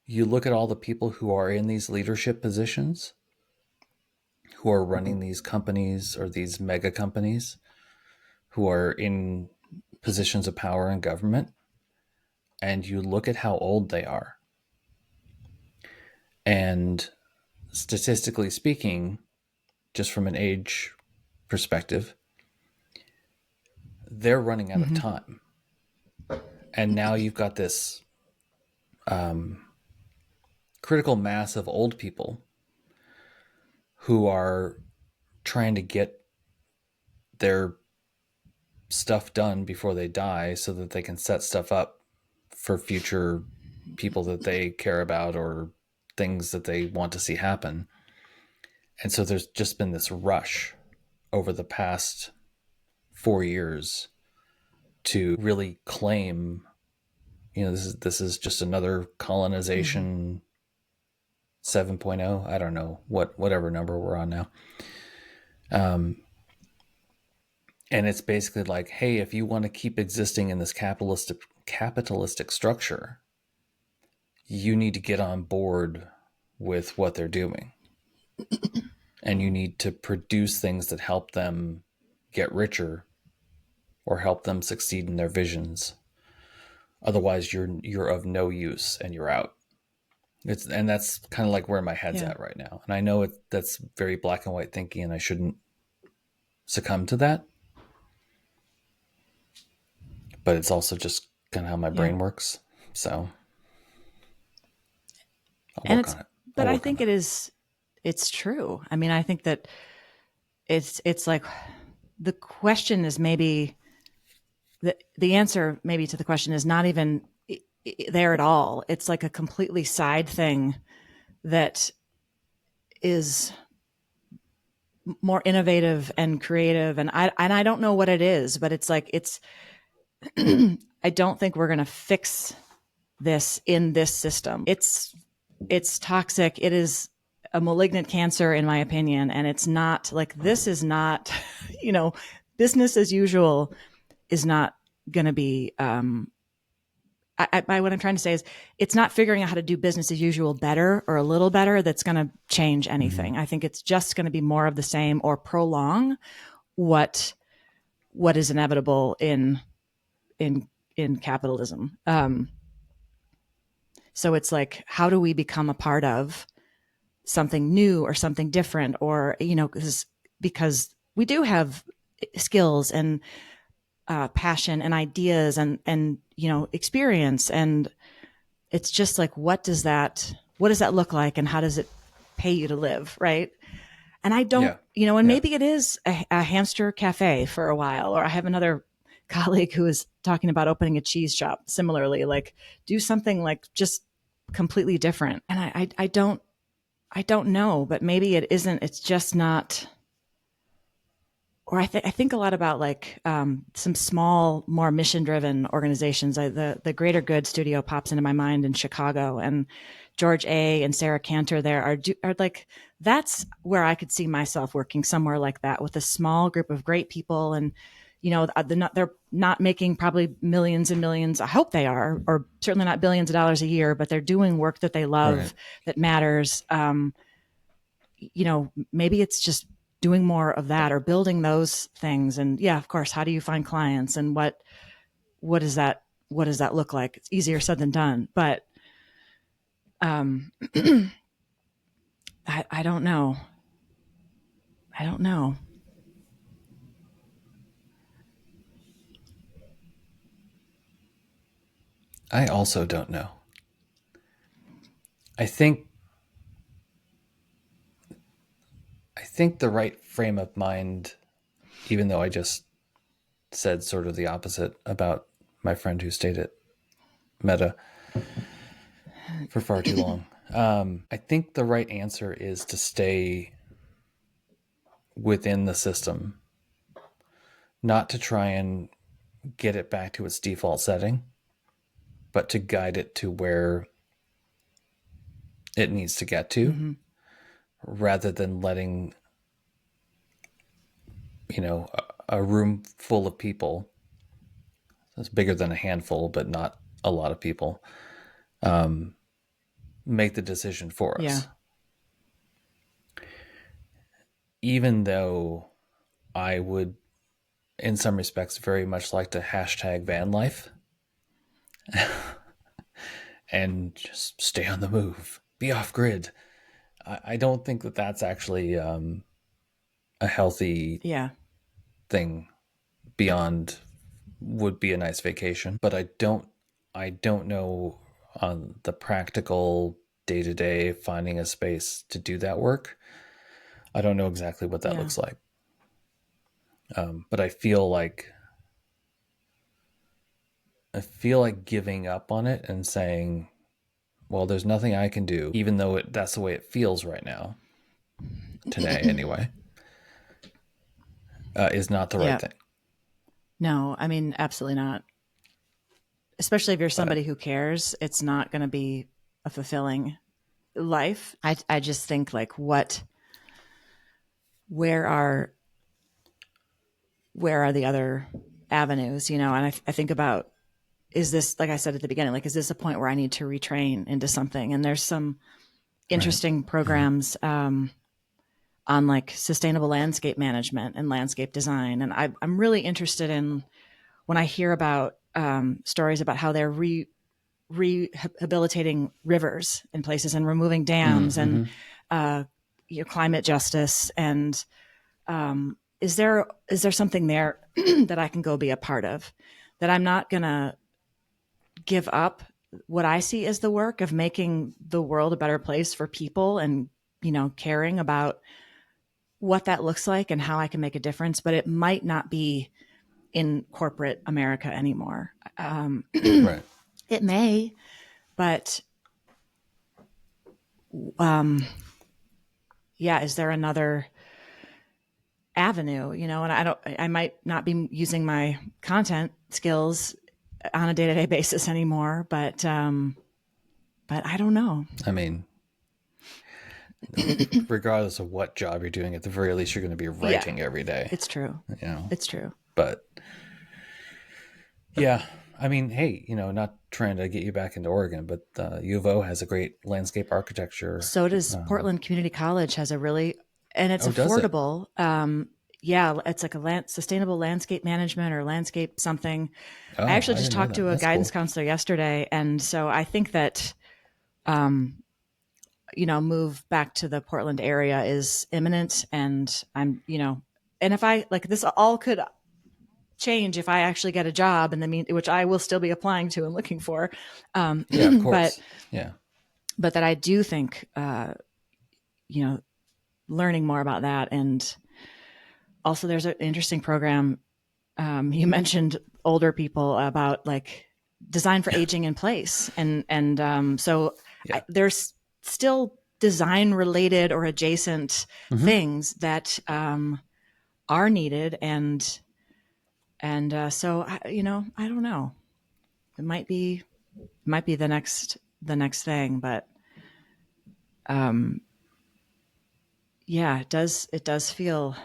S1: you look at all the people who are in these leadership positions, who are running these companies or these mega companies, who are in positions of power in government, and you look at how old they are. And statistically speaking, just from an age perspective, they're running out of
S2: Mm-hmm.
S1: time. And now you've got this critical mass of old people who are trying to get their stuff done before they die so that they can set stuff up for future people that they care about or things that they want to see happen. And so there's just been this rush over the past 4 years to really claim, this is just another
S2: Mm-hmm.
S1: colonization 7.0. I don't know whatever number we're on now. Um, and it's basically like, hey, if you want to keep existing in this capitalistic structure, you need to get on board with what they're doing, and you need to produce things that help them get richer or help them succeed in their visions. Otherwise, you're of no use and you're out. And that's kind of like where my head's
S2: Yeah.
S1: at right now. And I know that's very black and white thinking, and I shouldn't succumb to that. But it's also just kind of how my
S2: Yeah.
S1: brain works. So I'll
S2: And
S1: work
S2: it's,
S1: on it. I'll
S2: but I
S1: work on
S2: think
S1: it.
S2: it's true. I mean, I think that it's like the question is maybe the answer maybe to the question is not even there at all. It's like a completely side thing that is more innovative and creative. And I don't know what it is, but it's like, I don't think we're going to fix this in this system. It's toxic. It is a malignant cancer, in my opinion. And it's not like, this is not, you know, business as usual is not going to be, what I'm trying to say is it's not figuring out how to do business as usual better or a little better that's going to change
S1: Mm-hmm.
S2: anything. I think it's just going to be more of the same or prolong what what is inevitable in in capitalism. So it's like, how do we become a part of something new or something different, or because we do have skills and passion and ideas and experience, and it's just like, what does that look like, and how does it pay you to live, right? And I don't,
S1: Yeah.
S2: and
S1: Yeah.
S2: maybe it is a hamster cafe for a while. Or I have another colleague who is talking about opening a cheese shop similarly, like do something like just completely different. And I don't know, but maybe it isn't, it's just not. Or I think a lot about like some small, more mission-driven organizations. The Greater Good Studio pops into my mind in Chicago, and George A. and Sarah Cantor there are like, that's where I could see myself working, somewhere like that with a small group of great people. And they're not making probably millions and millions. I hope they are, or certainly not billions of dollars a year, but they're doing work that they
S1: Right.
S2: love, that matters. Maybe it's just doing more of that or building those things. And yeah, of course, how do you find clients, and what does that look like? It's easier said than done, but um, I don't know. I don't know.
S1: I also don't know. I think I think the right frame of mind, even though I just said sort of the opposite about my friend who stayed at Meta for far too long. I think the right answer is to stay within the system, not to try and get it back to its default setting, but to guide it to where it needs to get to,
S2: Mm-hmm.
S1: rather than letting, a room full of people, that's bigger than a handful, but not a lot of people, make the decision for
S2: Yeah.
S1: us. Even though I would, in some respects, very much like to hashtag van life and just stay on the move, be off grid. I don't think that that's actually a healthy
S2: Yeah.
S1: thing beyond would be a nice vacation. But I don't know on the practical day to day finding a space to do that work. I don't know exactly what that
S2: Yeah.
S1: looks like. But I feel like giving up on it and saying, well, there's nothing I can do, even though that's the way it feels right now. today anyway, is not the right
S2: Yeah.
S1: thing.
S2: No, I mean, absolutely not. Especially if you're
S1: But
S2: somebody who cares, it's not going to be a fulfilling life. I just think like where are, where are the other avenues, you know? And I think about, is this, like I said at the beginning, like, is this a point where I need to retrain into something? And there's some
S1: right,
S2: interesting
S1: yeah,
S2: programs, on like sustainable landscape management and landscape design. And I'm really interested in when I hear about stories about how they're rehabilitating rivers in places and removing dams and
S1: mm-hmm.
S2: uh, climate justice. And is there something there that I can go be a part of? That I'm not going to give up what I see as the work of making the world a better place for people and, caring about what that looks like and how I can make a difference, but it might not be in corporate America anymore.
S1: Right.
S2: It may, but um, yeah, is there another avenue? And I might not be using my content skills on a day to day basis anymore, but I don't know.
S1: I mean, regardless of what job you're doing, at the very least, you're going to be
S2: Yeah,
S1: writing every day.
S2: it's true.
S1: You know,
S2: It's true.
S1: but yeah, I mean, hey, not trying to get you back into Oregon, but U of O has a great landscape architecture.
S2: So does Portland Community College has a really, and it's
S1: Oh, does it?
S2: affordable. Yeah, it's like a sustainable landscape management or landscape something. I
S1: Oh,
S2: actually
S1: I
S2: just
S1: didn't know
S2: talked
S1: that.
S2: to a
S1: That's
S2: guidance
S1: cool.
S2: counselor yesterday, and so I think that move back to the Portland area is imminent, and and if I like this, all could change if I actually get a job in the which I will still be applying to and looking for.
S1: Yeah, of
S2: but
S1: course. Yeah.
S2: but that I do think you know learning more about that. And also there's an interesting program, you mentioned older people, about like design for aging in place,
S1: Yeah.
S2: there's still design related or adjacent
S1: Mm-hmm.
S2: things that are needed. And I don't know, it might be the next thing. But yeah, it does feel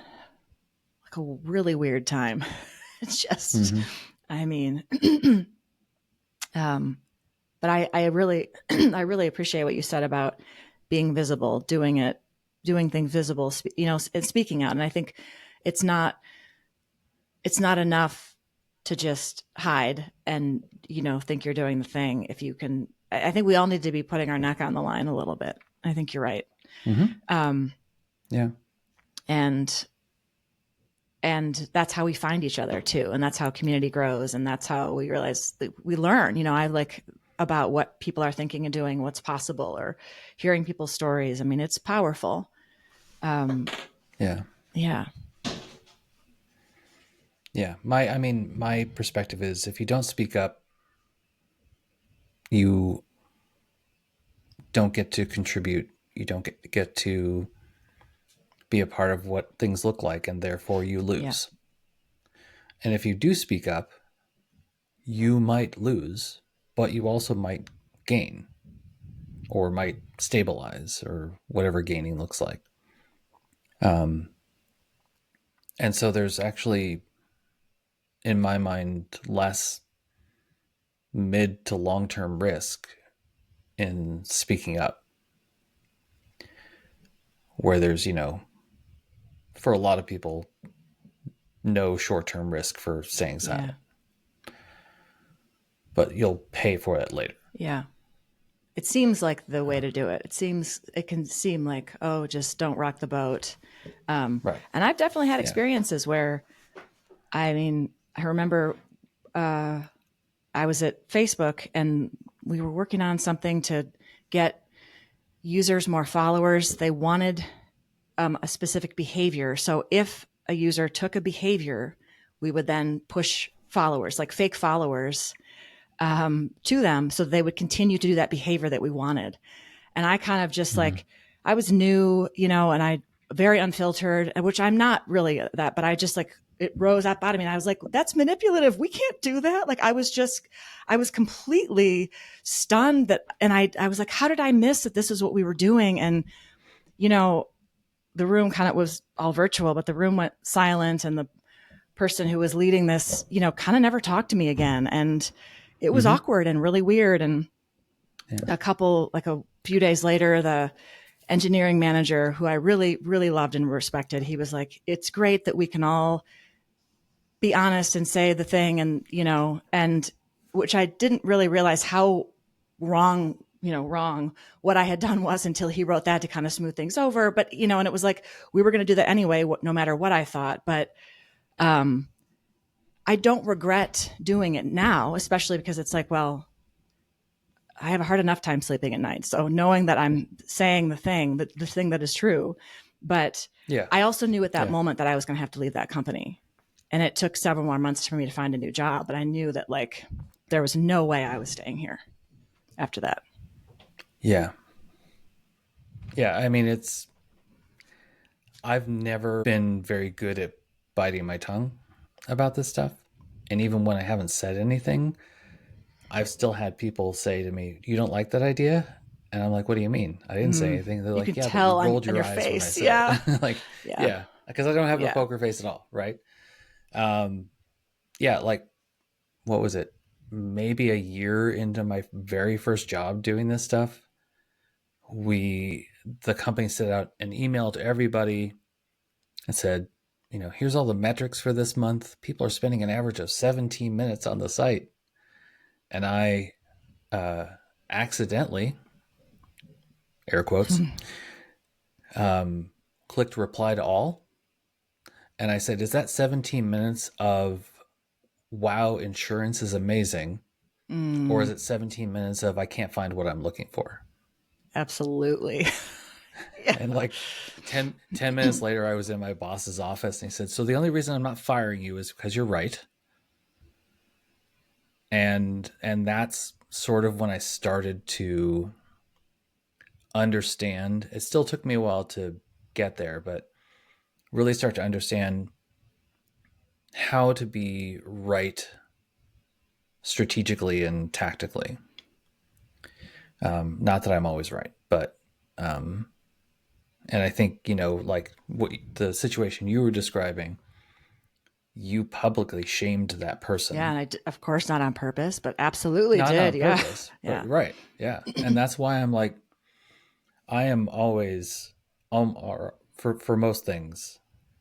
S2: like a really weird time. It's just,
S1: Mm-hmm.
S2: I mean, um, but I really, I really appreciate what you said about being visible, doing things visible, and speaking out. And I think it's not, it's not enough to just hide and, think you're doing the thing. If you can, I think we all need to be putting our neck on the line a little bit. I think you're right.
S1: Mm-hmm.
S2: Um,
S1: Yeah.
S2: and that's how we find each other too, and that's how community grows, and that's how we realize that we learn. I like about what people are thinking and doing, what's possible, or hearing people's stories. I mean, it's powerful.
S1: Yeah.
S2: Yeah.
S1: Yeah. My perspective is if you don't speak up, you don't get to contribute. You don't get to be a part of what things look like, and therefore you
S2: Yeah.
S1: lose. And if you do speak up, you might lose, but you also might gain or might stabilize or whatever gaining looks like. Um, and so there's actually, in my mind, less mid to long term risk in speaking up, where there's, for a lot of people, no short term risk for staying
S2: Yeah.
S1: silent, but you'll pay for it later.
S2: Yeah. It seems like the way to do it. It can seem like, oh, just don't rock the boat.
S1: Right.
S2: And I've definitely had
S1: Yeah.
S2: experiences where, I mean, I remember I was at Facebook and we were working on something to get users more followers. They wanted a specific behavior. So if a user took a behavior, we would then push followers, like fake followers, to them so they would continue to do that behavior that we wanted. And I kind of just
S1: Mm-hmm.
S2: like, I was new, and very unfiltered, which I'm not really that, but I just like, it rose up out of me. And I was like, that's manipulative. We can't do that. Like, I was completely stunned that, and I was like, how did I miss that this is what we were doing? And, you know, the room kind of was all virtual, but the room went silent, and the person who was leading this, you know, kind of never talked to me again. And it was
S1: Mm-hmm.
S2: awkward and really weird. And
S1: Yeah.
S2: like a few days later, the engineering manager, who I really, really loved and respected, he was like, it's great that we can all be honest and say the thing. And, you know, and which I didn't really realize how wrong what I had done was, until he wrote that to kind of smooth things over. But, you know, and it was like, we were going to do that anyway, no matter what I thought. But, I don't regret doing it now, especially because it's like, well, I have a hard enough time sleeping at night. So knowing that I'm saying the thing that is true, but
S1: Yeah.
S2: I also knew at that
S1: Yeah.
S2: moment that I was going to have to leave that company. And it took several more months for me to find a new job. But I knew that, like, there was no way I was staying here after that.
S1: Yeah. Yeah. I mean, I've never been very good at biting my tongue about this stuff. And even when I haven't said anything, I've still had people say to me, "You don't like that idea?" And I'm like, "What do you mean? I didn't say anything." They're
S2: You
S1: like,
S2: can
S1: "Yeah, but you
S2: tell
S1: rolled
S2: on
S1: your
S2: your
S1: eyes when I
S2: face.
S1: said
S2: Yeah.
S1: it." Like,
S2: Yeah.
S1: yeah, because I don't have a
S2: Yeah.
S1: poker face at all, right? Um, yeah, like what was it? Maybe a year into my very first job doing this stuff, the company sent out an email to everybody and said, here's all the metrics for this month. People are spending an average of 17 minutes on the site. And I uh, accidentally, air quotes, clicked reply to all. And I said, is that 17 minutes of, wow, insurance is amazing? Or is it 17 minutes of, I can't find what I'm looking for?
S2: Absolutely. Yeah.
S1: And like 10 minutes later, I was in my boss's office and he said, so the only reason I'm not firing you is because you're right. And that's sort of when I started to understand. It still took me a while to get there, but really start to understand how to be right strategically and tactically. Not that I'm always right, but and I think like what the situation you were describing, you publicly shamed that
S2: Yeah.
S1: person.
S2: And of course, not on purpose, but absolutely
S1: Not
S2: did.
S1: on
S2: Yeah.
S1: purpose, but
S2: Yeah.
S1: right, yeah. And that's why I'm like, I am always, or for most things,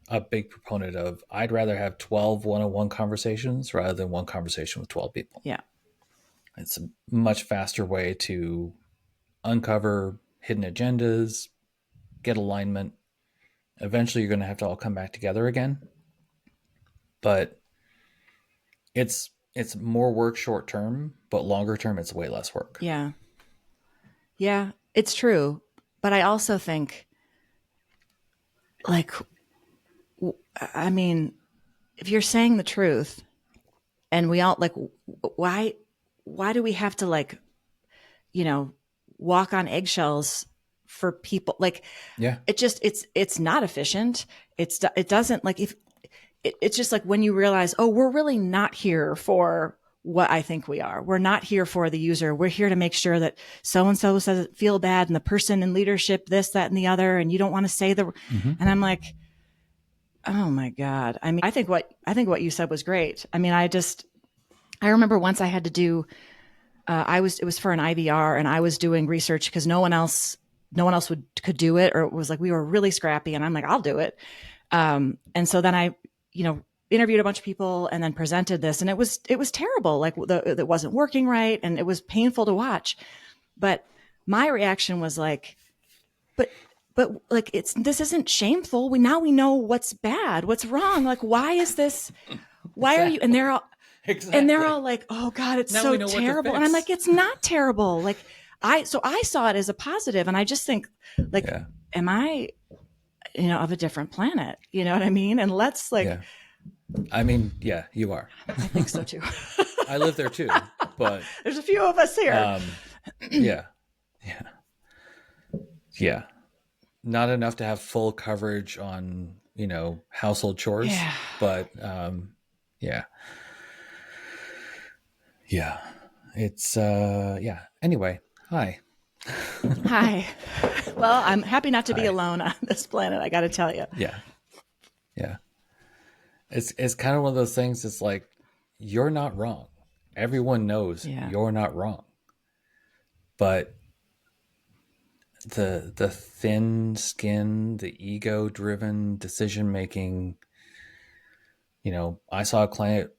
S1: a big proponent of, I'd rather have 12 one-on-one conversations rather than one conversation with 12 people.
S2: Yeah.
S1: It's a much faster way to uncover hidden agendas, get alignment. Eventually, you're going to have to all come back together again. But it's more work short term, but longer term, it's way less work.
S2: Yeah. Yeah. It's true. But I also think, like, I mean, if you're saying the truth, and we all like, why do we have to, like, you know, walk on eggshells for people? Like,
S1: Yeah.
S2: it's not efficient. It doesn't, like, if it's just like, when you realize, oh, we're really not here for what I think we are. We're not here for the user. We're here to make sure that so-and-so doesn't feel bad, and the person in leadership, this, that, and the other, and you don't want to say
S1: Mm-hmm.
S2: and I'm like, oh my God. I mean, I think what you said was great. I mean, I remember once I had to do, it was for an IVR, and I was doing research because no one else could do it. Or it was like, we were really scrappy, and I'm like, I'll do it. And so then I, interviewed a bunch of people and then presented this, and it was terrible. Like, it wasn't working right. And it was painful to watch. But my reaction was like, but like, this isn't shameful. We know what's bad, what's wrong. Like, why is this? Why are you? And
S1: Exactly.
S2: they're
S1: Exactly.
S2: all like, oh God, it's
S1: Now
S2: so
S1: we know what to
S2: terrible. And I'm like,
S1: fix.
S2: it's not terrible. Like, I saw it as a positive, and I just think, like,
S1: Yeah.
S2: am I, of a different planet? You know what I mean? And let's, like,
S1: Yeah. I mean, yeah, you are.
S2: I think so too.
S1: I live there too, but
S2: There's a few of us here.
S1: yeah, yeah, yeah. not enough to have full coverage on, household chores,
S2: Yeah.
S1: but yeah. Yeah. It's yeah. Anyway, hi.
S2: Hi. Well, I'm happy not to be
S1: Hi.
S2: alone on this planet, I got to tell you.
S1: Yeah. Yeah. It's kind of one of those things. It's like you're not wrong. Everyone knows
S2: Yeah.
S1: you're not wrong. But the thin skin, the ego driven decision making, I saw a client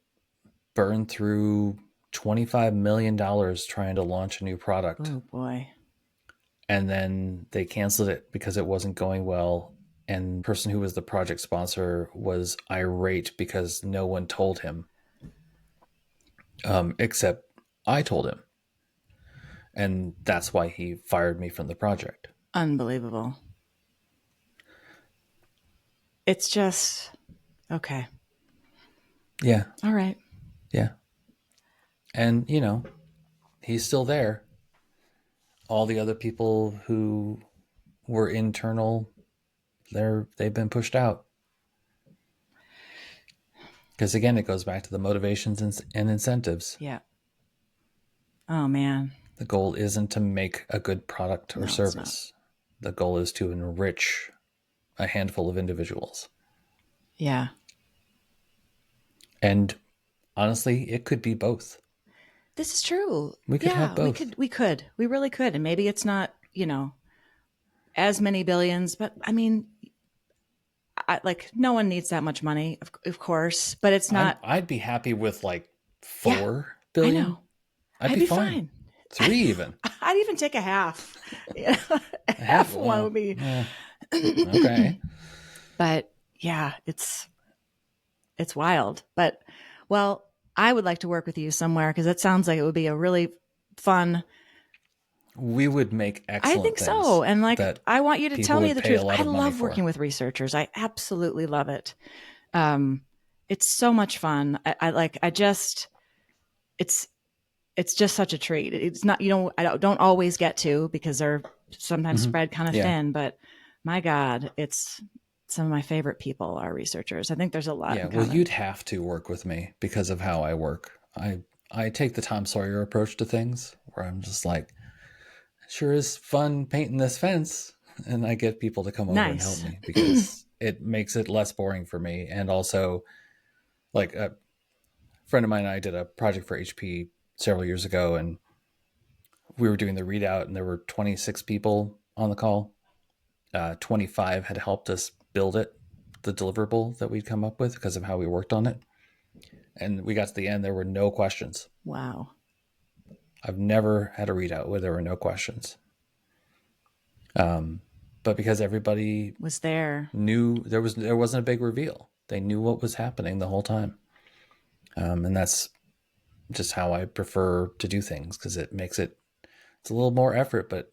S1: burn through $25 million trying to launch a new product,
S2: Oh boy.
S1: and then they canceled it because it wasn't going well. And the person who was the project sponsor was irate because no one told him, except I told him. And that's why he fired me from the project.
S2: Unbelievable. It's just okay.
S1: Yeah.
S2: All right.
S1: Yeah. And, he's still there. All the other people who were internal, they've been pushed out. Because again, it goes back to the motivations and incentives.
S2: Yeah. Oh man.
S1: The goal isn't to make a good product or
S2: No, it's not.
S1: service. The goal is to enrich a handful of individuals.
S2: Yeah.
S1: And honestly, it could be both.
S2: This is true.
S1: We could have
S2: Yeah,
S1: both.
S2: we really could. And maybe it's not, as many billions, but I mean, like no one needs that much money, of course, but it's not.
S1: I'd be happy with like
S2: Yeah,
S1: 4 billion.
S2: I know.
S1: I'd
S2: I'd
S1: be
S2: be
S1: fine.
S2: fine.
S1: 3 even.
S2: I'd even take a half.
S1: Half.
S2: Half one would be.
S1: Okay.
S2: But yeah, it's wild. But well, I would like to work with you somewhere because it sounds like it would be a really fun.
S1: We would make
S2: I
S1: excellent
S2: think
S1: things
S2: so. And like,
S1: that
S2: I want you to
S1: people
S2: tell me
S1: would
S2: the
S1: pay a
S2: truth.
S1: lot
S2: I
S1: of money
S2: love
S1: for.
S2: working with researchers. I absolutely love it. Um, it's so much fun. It's it's just such a treat. It's not, I don't always get to because they're sometimes
S1: Mm-hmm.
S2: spread kind of
S1: Yeah.
S2: thin, but my God, it's some of my favorite people are researchers. I think there's a lot
S1: Yeah.
S2: in
S1: Well,
S2: common.
S1: you'd have to work with me because of how I work. I take the Tom Sawyer approach to things where I'm just like, sure is fun painting this fence. And I get people to come over and help
S2: Nice.
S1: me because it makes it less boring for me. And also, like a friend of mine and I did a project for HP several years ago, and we were doing the readout, and there were 26 people on the call. 25 had helped us build it, the deliverable that we'd come up with because of how we worked on it. And we got to the end, there were no questions.
S2: Wow.
S1: I've never had a readout where there were no questions. But because everybody
S2: Was there.
S1: knew there wasn't a big reveal, they knew what was happening the whole time, and that's just how I prefer to do things because it's a little more effort, but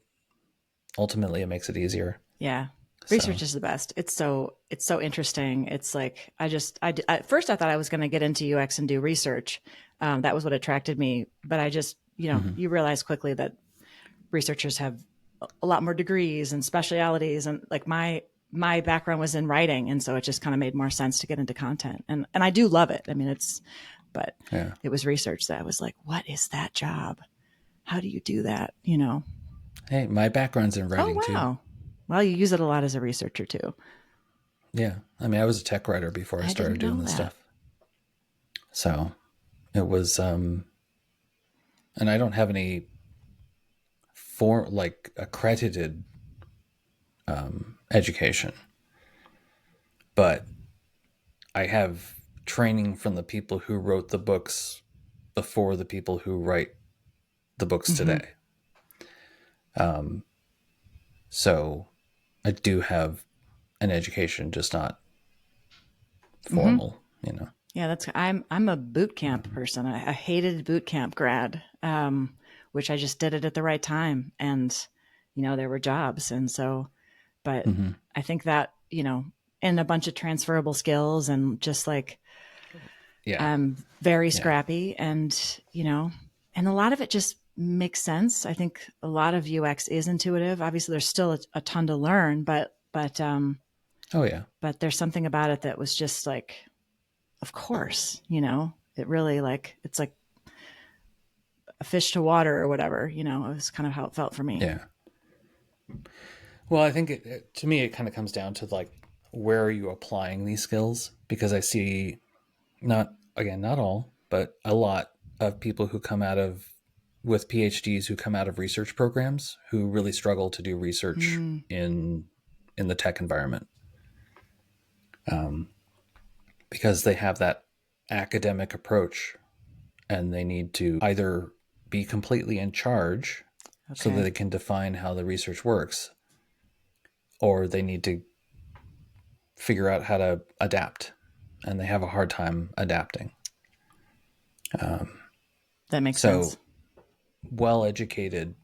S1: ultimately it makes it easier.
S2: Yeah.
S1: So
S2: Research is the best. It's so interesting. It's like, at first I thought I was going to get into UX and do research. That was what attracted me. But I just,
S1: mhm.
S2: you realize quickly that researchers have a lot more degrees and specialities, and like my background was in writing, and so it just kind of made more sense to get into content, and I do love it. I mean, but
S1: Yeah.
S2: it was research that I was like, what is that job? How do you do that?
S1: Hey, my background's in
S2: Oh
S1: writing too.
S2: wow. Well, you use it a lot as a researcher too.
S1: Yeah, I mean, I was a tech writer before I
S2: I
S1: started
S2: didn't
S1: doing
S2: know
S1: this
S2: that.
S1: stuff. So it was, and I don't have any for like accredited education, but I have training from the people who wrote the books before the people who write the books
S2: Mm-hmm.
S1: today. So I do have an education, just not
S2: Mm-hmm.
S1: formal.
S2: Yeah, I'm a boot camp person. I hated boot camp grad, which I just did it at the right time, and there were jobs, and so, but
S1: Mm-hmm.
S2: I think that and a bunch of transferable skills, and just like
S1: Yeah,
S2: I'm very
S1: yeah,
S2: scrappy, and and a lot of it just makes sense. I think a lot of UX is intuitive. Obviously, there's still a ton to learn, but but
S1: Oh yeah.
S2: there's something about it that was just like, of course, you know, it really like, it's like a fish to water or whatever, you know, it was kind of how it felt for me.
S1: Yeah. Well, I think to me, it kind of comes down to like, where are you applying these skills? Because I see not, again, not all, but a lot of people who come out of, with PhDs who come out of research programs who really struggle to do research
S2: Mm,
S1: in the tech environment, because they have that academic approach and they need to either be completely in charge so that
S2: okay.
S1: they can define how the research works, or they need to figure out how to adapt, and they have a hard time adapting.
S2: That makes sense.
S1: So well educated,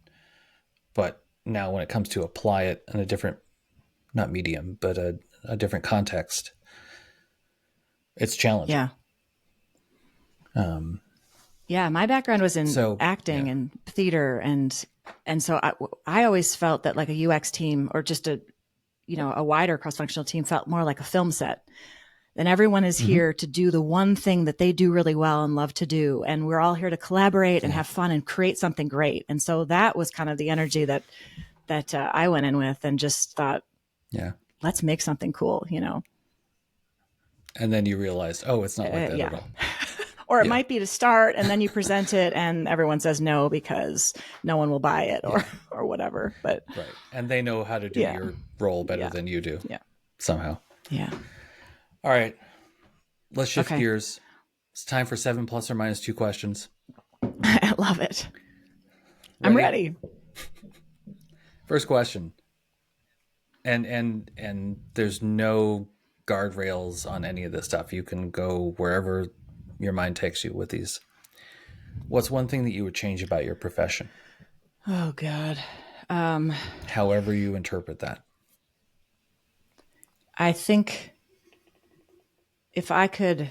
S1: but now when it comes to apply it in a different, not medium, but a different context, it's challenging.
S2: Yeah. Yeah. My background was in
S1: So
S2: acting
S1: yeah.
S2: and theater. And so I always felt that like a UX team or just a, you know, a wider cross functional team felt more like a film set. And everyone is
S1: Mm-hmm.
S2: here to do the one thing that they do really well and love to do. And we're all here to collaborate and
S1: Yeah.
S2: have fun and create something great. And so that was kind of the energy that I went in with and just thought,
S1: Yeah.
S2: let's make something cool, you know?
S1: And then you realize, oh, it's not like that
S2: Yeah.
S1: at all.
S2: Or it
S1: Yeah.
S2: might be to start and then you present it and everyone says no because no one will buy it or,
S1: Yeah.
S2: or whatever. But
S1: Right. And they know how to do
S2: yeah,
S1: your role better
S2: yeah,
S1: than you do
S2: yeah,
S1: somehow.
S2: yeah.
S1: All right. Let's shift
S2: Okay.
S1: gears. It's time for 7 plus or minus 2 questions.
S2: I love it. I'm
S1: Ready?
S2: ready.
S1: First question. And there's no guardrails on any of this stuff. You can go wherever your mind takes you with these. What's one thing that you would change about your profession?
S2: Oh God.
S1: However you interpret that.
S2: I think if I could,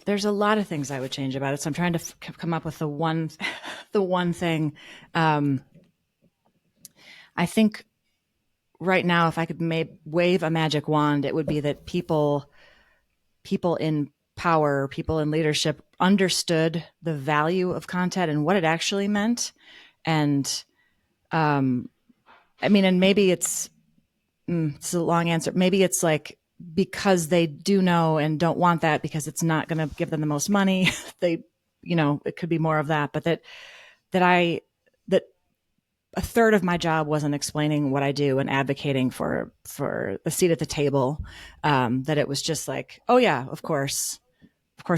S2: there's a lot of things I would change about it. So I'm trying to come up with the one, the one thing. I think right now, if I could wave a magic wand, it would be that people in power, people in leadership understood the value of content and what it actually meant. And I mean, and maybe it's a long answer. Maybe it's like because they do know and don't want that because it's not going to give them the most money. They, you know, it could be more of that, but that a third of my job wasn't explaining what I do and advocating for a seat at the table. That it was just like, oh yeah, of course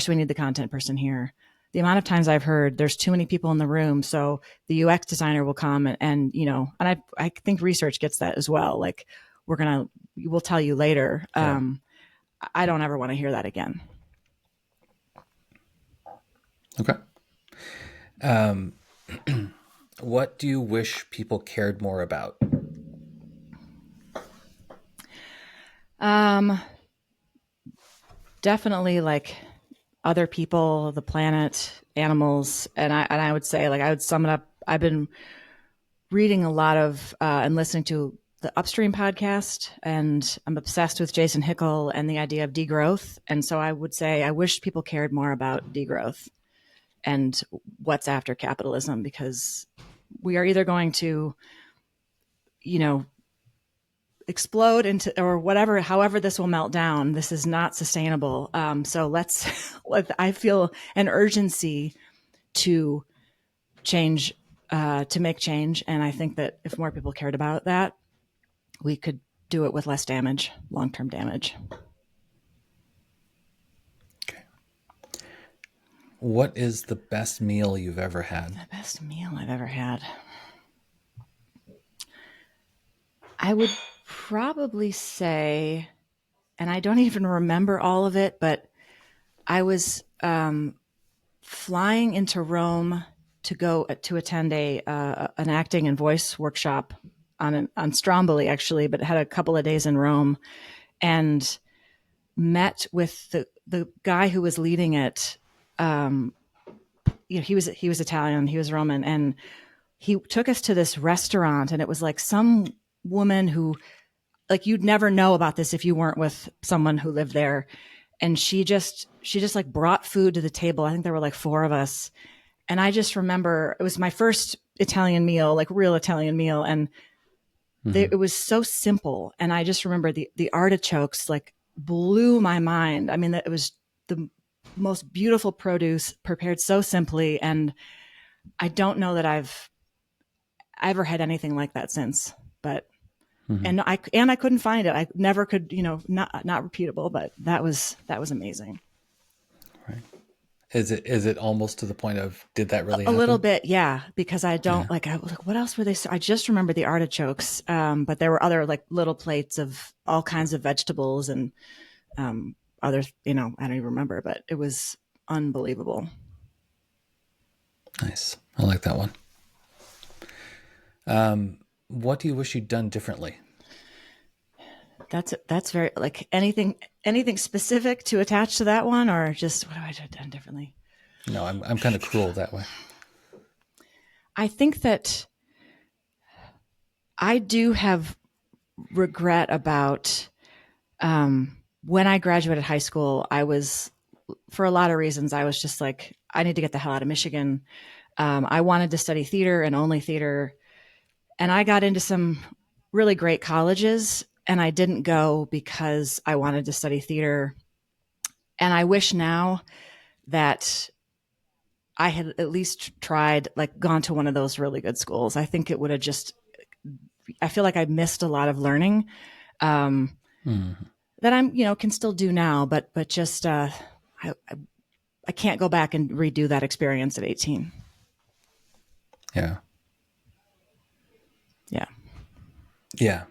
S2: we need the content person here. The amount of times I've heard there's too many people in the room, so the UX designer will come and you know, and I think research gets that as well. Like we'll tell you later.
S1: Yeah.
S2: I don't ever want to hear that again.
S1: Okay. What do you wish people cared more about?
S2: Definitely like other people, the planet, animals, and I would say like I would sum it up. I've been reading a lot of and listening to the Upstream podcast, and I'm obsessed with Jason Hickel and the idea of degrowth. And so I would say I wish people cared more about degrowth and what's after capitalism, because we are either going to, you know, explode into or whatever, however this will melt down. This is not sustainable. So I feel an urgency to change, to make change. And I think that if more people cared about that, we could do it with less damage, long-term damage.
S1: Okay. What is the best meal you've ever had?
S2: The best meal I've ever had. I would probably say, and I don't even remember all of it, but I was flying into Rome to go to attend an acting and voice workshop on Stromboli actually, but had a couple of days in Rome and met with the guy who was leading it. You know, he was Italian, he was Roman, and he took us to this restaurant, and it was like some woman who, like, you'd never know about this if you weren't with someone who lived there. And she just like brought food to the table. I think there were like four of us. And I just remember it was my first Italian meal, like real Italian meal. And
S1: Mm-hmm.
S2: it was so simple. And I just remember the artichokes like blew my mind. I mean, it was the most beautiful produce prepared so simply. And I don't know that I've ever had anything like that since, but,
S1: Mm-hmm.
S2: and I couldn't find it. I never could, not repeatable, but that was amazing.
S1: Right. Is it almost to the point of did that really
S2: A little
S1: happen?
S2: bit, yeah, because I don't
S1: Yeah.
S2: like. I was like, what else were they? I just remember the artichokes, but there were other like little plates of all kinds of vegetables and other. I don't even remember, but it was unbelievable.
S1: Nice. I like that one. What do you wish you'd done differently?
S2: That's very like anything specific to attach to that one, or just what have I done differently?
S1: No, I'm kind of cruel that way.
S2: I think that I do have regret about when I graduated high school. I was, for a lot of reasons, I was just like, I need to get the hell out of Michigan. I wanted to study theater and only theater. And I got into some really great colleges and I didn't go because I wanted to study theater. And I wish now that I had at least tried, like, gone to one of those really good schools. I think it would have just, I feel like I missed a lot of learning um,
S1: Mm-hmm.
S2: that can still do now, but just, I can't go back and redo that experience at 18.
S1: Yeah.
S2: Yeah.
S1: Yeah.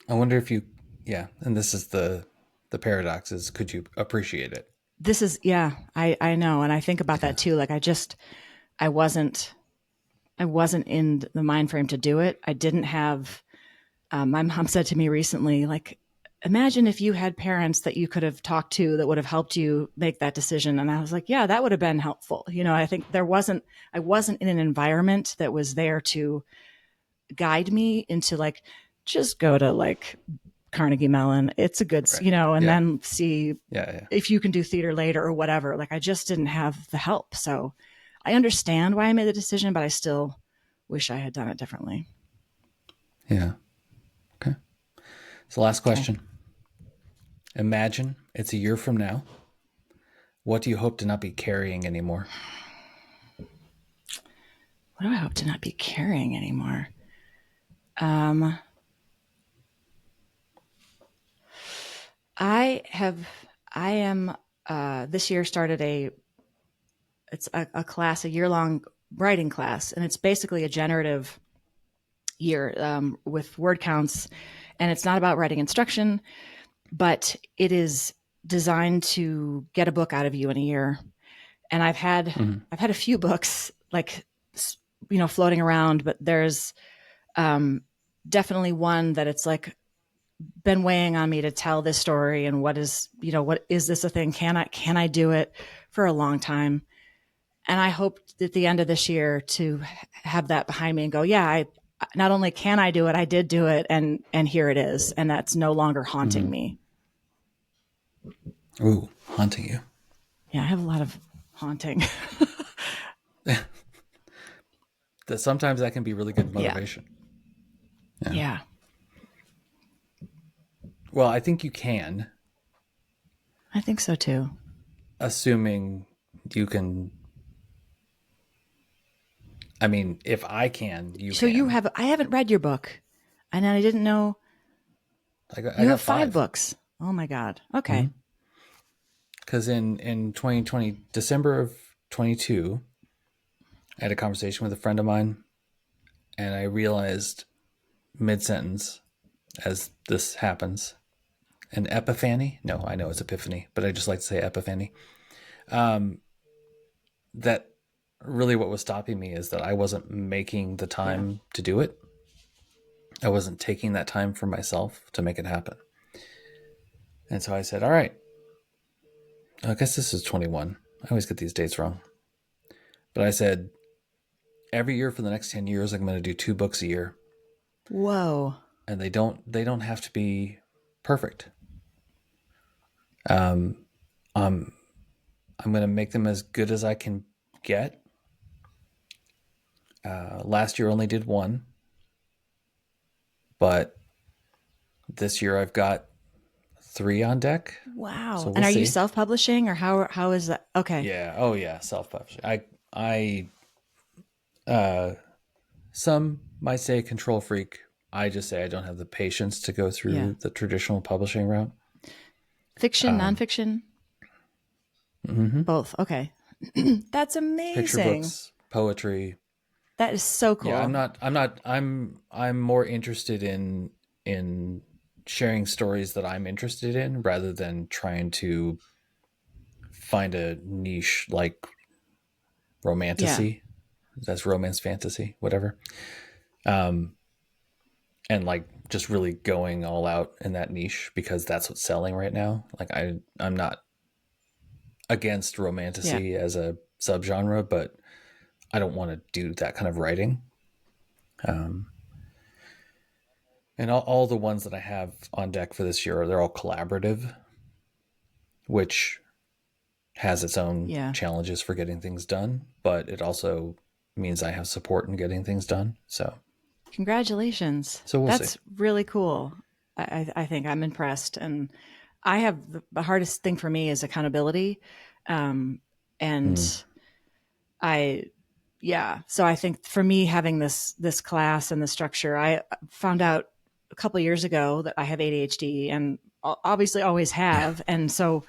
S1: I wonder if you, yeah, and this is the paradox is could you appreciate it?
S2: This is, yeah, I know. And I think about
S1: Yeah.
S2: that too. Like I wasn't, I wasn't in the mind frame to do it. I didn't have, my mom said to me recently, like, imagine if you had parents that you could have talked to that would have helped you make that decision. And I was like, yeah, that would have been helpful. I think I wasn't in an environment that was there to guide me into like, just go to like Carnegie Mellon. It's a good,
S1: Right.
S2: and
S1: Yeah.
S2: then see
S1: Yeah. Yeah.
S2: if you can do theater later or whatever. Like I just didn't have the help. So I understand why I made the decision, but I still wish I had done it differently.
S1: Yeah. Okay. So last
S2: Okay.
S1: question. Imagine it's a year from now. What do you hope to not be carrying anymore?
S2: What do I hope to not be carrying anymore? Um, I have, I am, this year started it's a class, a year long writing class, and it's basically a generative year with word counts. And it's not about writing instruction, but it is designed to get a book out of you in a year. And
S1: Mm-hmm.
S2: I've had a few books like, floating around, but there's um, definitely one that it's like been weighing on me to tell this story. And what is this a thing? Can I do it, for a long time? And I hope at the end of this year to have that behind me and go, yeah, I not only can I do it, I did do it, and here it is, and that's no longer haunting
S1: Mm-hmm.
S2: me.
S1: Ooh, haunting you.
S2: Yeah, I have a lot of haunting.
S1: That sometimes that can be really good
S2: Yeah,
S1: motivation. Yeah.
S2: yeah,
S1: Well, I think you can,
S2: I think so too.
S1: assuming you can. I mean, if I can, you
S2: So
S1: can.
S2: I haven't read your book, and I didn't know
S1: I
S2: you have
S1: got
S2: five
S1: five.
S2: books. Oh my god. Okay.
S1: Mm-hmm. Because in 2020, December of 22, I had a conversation with a friend of mine, and I realized mid sentence as this happens an epiphany. No, I know it's epiphany, but I just like to say epiphany. Um, that really what was stopping me is that I wasn't making the
S2: Yeah.
S1: time to do it. I wasn't taking that time for myself to make it happen. And so I said, all right, I guess this is 21. I always get these dates wrong. But I said, every year for the next 10 years, I'm going to do 2 books a year.
S2: Whoa.
S1: and they don't have to be perfect. Um, I'm I'm gonna make them as good as I can get. Last year only did one, but this year I've got three on deck.
S2: Wow.
S1: So
S2: And
S1: we'll
S2: are you
S1: see.
S2: self-publishing, or how is that? Okay.
S1: Yeah. Oh yeah. Self publishing. I uh, some might say control freak. I just say I don't have the patience to go
S2: Yeah.
S1: through the traditional publishing route.
S2: Fiction,
S1: Um,
S2: nonfiction,
S1: mhm.
S2: both. Okay. That's
S1: Picture
S2: amazing.
S1: books, poetry.
S2: That is so
S1: Yeah, I'm
S2: cool.
S1: not. I'm not. I'm more interested in sharing stories that I'm interested in rather than trying to find a niche like
S2: Yeah.
S1: romantasy. That's romance fantasy, whatever. Um, and like just really going all out in that niche because that's what's selling right now. Like I'm not against
S2: Yeah.
S1: romantasy as a subgenre, but I don't want to do that kind of writing. Um, and all the ones that I have on deck for this year, they're all collaborative, which has its own
S2: Yeah.
S1: challenges for getting things done, but it also means I have support in getting things done.
S2: Congratulations.
S1: So we'll see.
S2: That's really cool. I think I'm impressed. And I have the hardest thing for me is accountability. Um, and
S1: Mm.
S2: I, yeah. So I think for me, having this class and the structure, I found out a couple of years ago that I have ADHD, and obviously always have. And so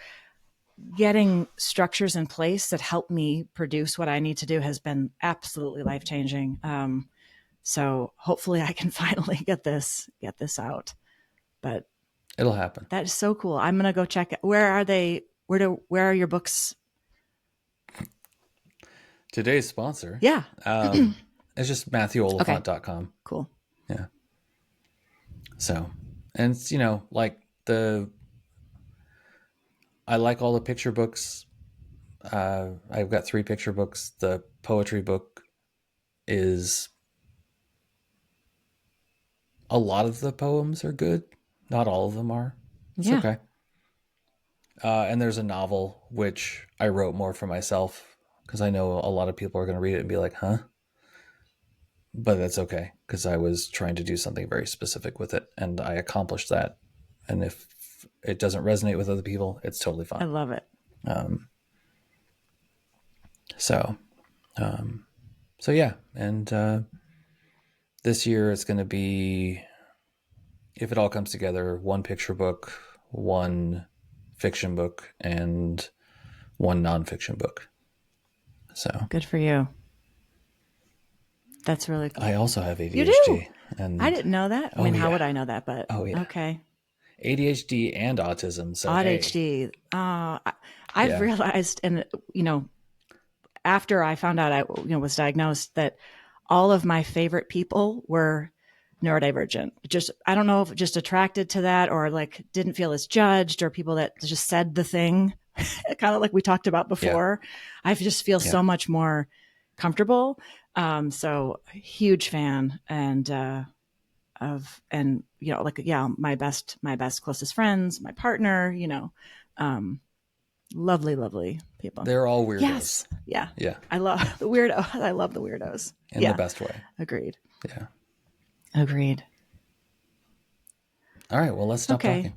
S2: getting structures in place that help me produce what I need to do has been absolutely life changing. So hopefully I can finally get this out. But
S1: It'll happen.
S2: that is so cool. I'm gonna go check it. Where are they? Where are your books?
S1: Today's sponsor
S2: Yeah.
S1: is just
S2: Okay.
S1: MatthewOliphant.com.
S2: Cool.
S1: Yeah. So, and it's, like I like all the picture books. I've got three picture books. The poetry book is a lot of the poems are good. Not all of them are. It's
S2: Yeah.
S1: okay. And there's a novel which I wrote more for myself because I know a lot of people are going to read it and be like, huh? But that's okay because I was trying to do something very specific with it and I accomplished that. And if it doesn't resonate with other people, it's totally
S2: I
S1: fine.
S2: love it.
S1: Um, so, um, so yeah. And this year it's going to be, if it all comes together, one picture book, one fiction book, and one nonfiction book. So
S2: Good for you. That's really cool.
S1: I also have
S2: You do.
S1: ADHD,
S2: I
S1: and
S2: didn't know that. I
S1: oh
S2: mean, how
S1: yeah,
S2: would I know that? But
S1: oh yeah,
S2: okay.
S1: ADHD and autism. So hey,
S2: ADHD. I've
S1: yeah,
S2: realized, and after I found out I was diagnosed, that all of my favorite people were neurodivergent. Just I don't know if just attracted to that or like didn't feel as judged or people that just said the thing, kind of like we talked about
S1: yeah,
S2: before. I just feel
S1: yeah.
S2: so much more comfortable. So huge fan and like yeah, my best closest friends, my partner, um, lovely, lovely people.
S1: They're all weirdos.
S2: Yes. Yeah.
S1: Yeah,
S2: I love the weirdo. I love the weirdos.
S1: in the
S2: Yeah.
S1: best way.
S2: Agreed.
S1: Yeah.
S2: Agreed.
S1: All right. Well, let's stop
S2: Okay.
S1: talking.